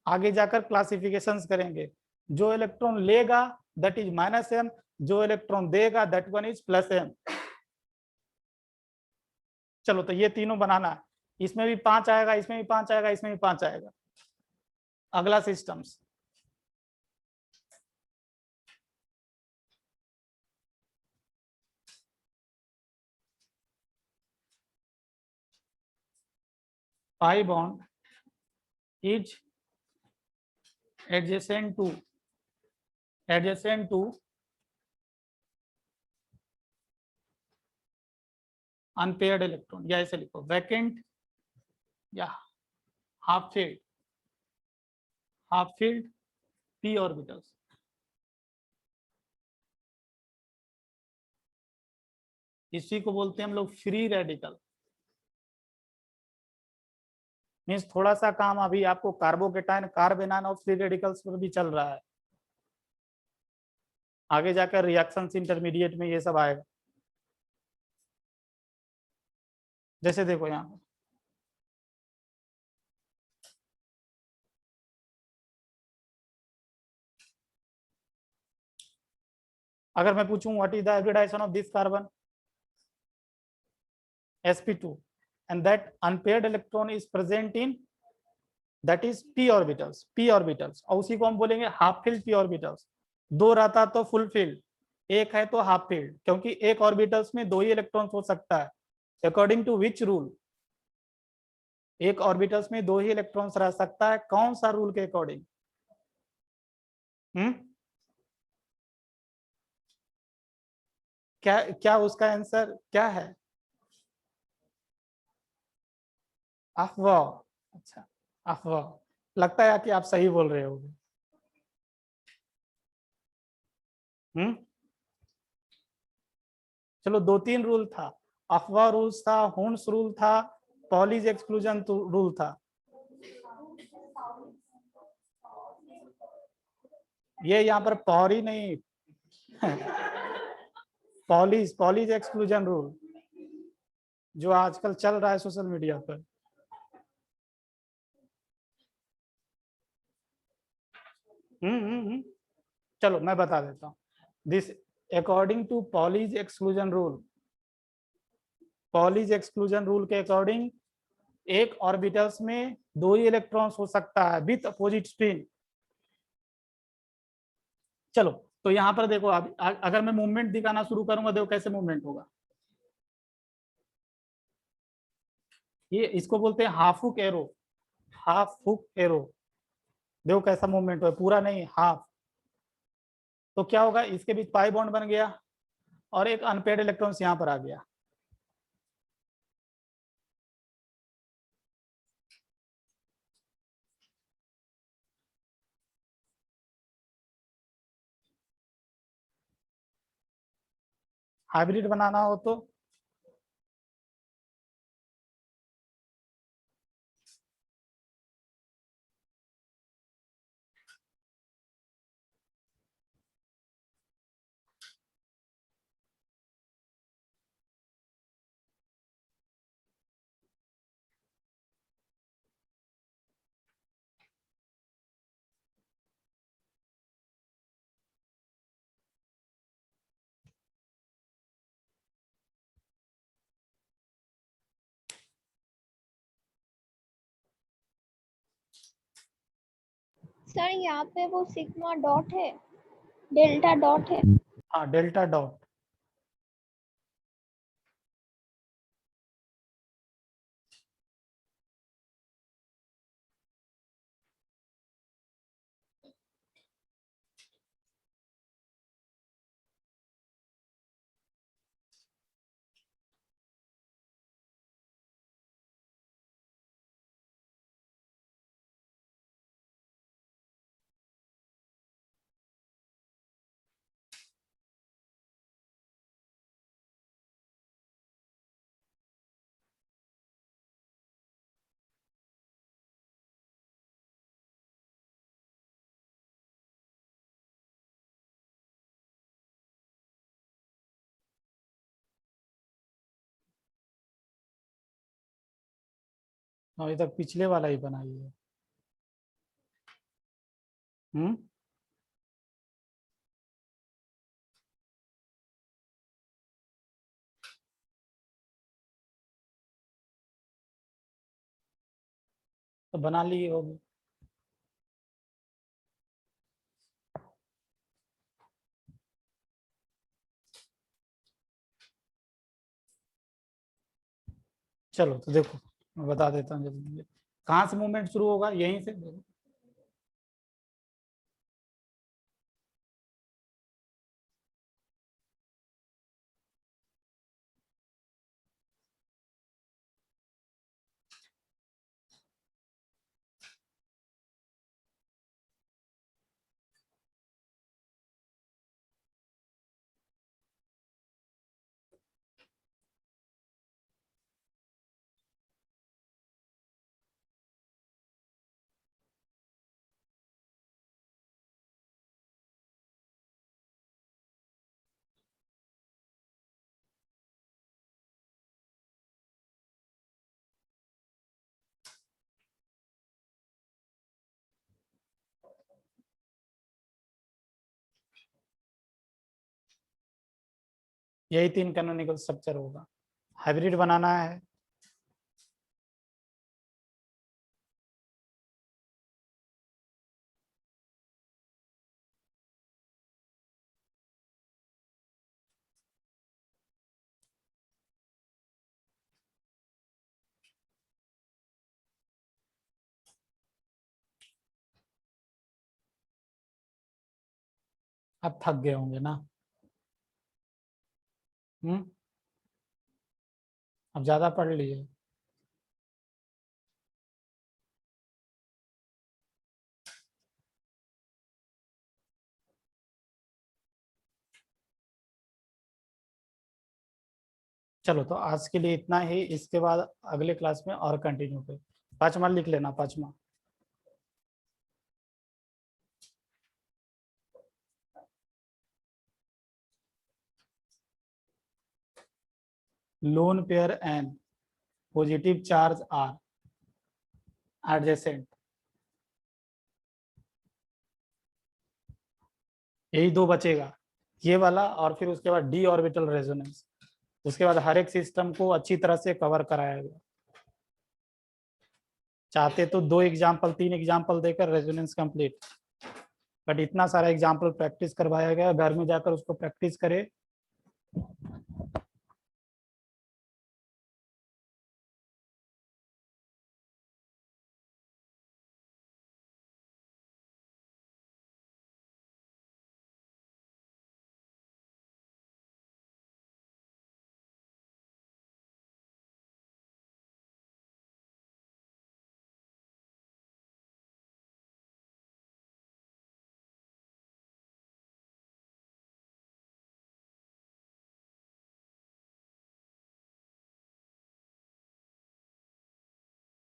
आगे जाकर क्लासिफिकेशंस करेंगे। जो इलेक्ट्रॉन लेगा दैट इज -M, जो इलेक्ट्रॉन देगा दैट वन इज +M। चलो, तो ये तीनों बनाना है। इसमें भी 5 आएगा, इसमें भी 5 आएगा, इसमें भी 5 आएगा। अगला systems, pi bond is adjacent to unpaired electron, या ऐसे लिखो वैकेंट या हाफ फील्ड p ऑर्बिटल्स। इसी को बोलते हैं हम लोग फ्री रेडिकल। मीन्स थोड़ा सा काम अभी आपको कार्बोकेटाइन, कार्बेनान और फ्री रेडिकल्स पर भी चल रहा है। आगे जाकर रिएक्शंस इंटरमीडिएट में ये सब आएगा। जैसे देखो यहाँ अगर मैं पूछूं what is the hybridization of this carbon sp2 and that unpaired electron is present in that is p orbitals और उसी को हम बोलेंगे हाफ फील्ड p orbitals। दो रहता तो फुल फील्ड, एक है तो हाफ फील्ड, क्योंकि एक ऑर्बिटल्स में दो ही इलेक्ट्रॉन्स हो सकता है। According to which rule? एक ऑर्बिटल्स में दो ही इलेक्ट्रॉन्स रह सकता है, कौन सा रूल के अकॉर्डिंग? क्या क्या उसका आंसर क्या है? अफवाह। अच्छा, अफवाह। लगता है कि आप सही बोल रहे होगे। चलो, 2-3 रूल था। अफवाह रूल्स था, हुन्स रूल था, पॉलीज एक्सक्लूजन रूल था। ये यहाँ पर पॉरी नहीं पॉलीज एक्सक्लूजन रूल जो आजकल चल रहा है सोशल मीडिया पर। चलो मैं बता देता हूँ। This according to Pauli's exclusion rule के अकॉर्डिंग एक ऑर्बिटल्स में दो ही इलेक्ट्रॉन्स हो सकता है विथ अपोजिट स्पिन। चलो, तो यहाँ पर देखो, अब अगर मैं मूवमेंट दिखाना शुरू करूंगा, देखो कैसे मूवमेंट होगा। ये इसको बोलते हैं हाफ हुक एरो। देखो कैसा मूवमेंट हो, पूरा नहीं, हाफ। तो क्या होगा, इसके बीच पाई बॉन्ड बन गया और एक अनपेयर्ड इलेक्ट्रॉन्स यहाँ पर आ गया। हाइब्रिड बनाना हो तो सर यहाँ पे वो सिग्मा डॉट है, डेल्टा डॉट है। हाँ, डेल्टा डॉट। अभी तक पिछले वाला ही बनाई है। हम्म, तो बना ली होगी। चलो तो देखो, मैं बता देता हूँ जल्दी। कहाँ से मूवमेंट शुरू होगा, यहीं से। यही 3 कैनोनिकल स्ट्रक्चर होगा। हाइब्रिड बनाना है। अब थक गए होंगे ना। हम्म, अब ज्यादा पढ़ लिए। चलो तो आज के लिए इतना ही। इसके बाद अगले क्लास में और कंटिन्यू करें। 5वां लिख लेना, 5वां। Lone pair N positive charge are adjacent. यही 2 बचेगा, ये वाला और फिर उसके बाद डी ऑर्बिटल रेजोनेंस। उसके बाद हर एक सिस्टम को अच्छी तरह से कवर कराया गया। चाहते तो 2 एग्जाम्पल 3 एग्जाम्पल देकर रेजोनेंस कंप्लीट, बट इतना सारा एग्जाम्पल प्रैक्टिस करवाया गया। घर में जाकर उसको प्रैक्टिस करे।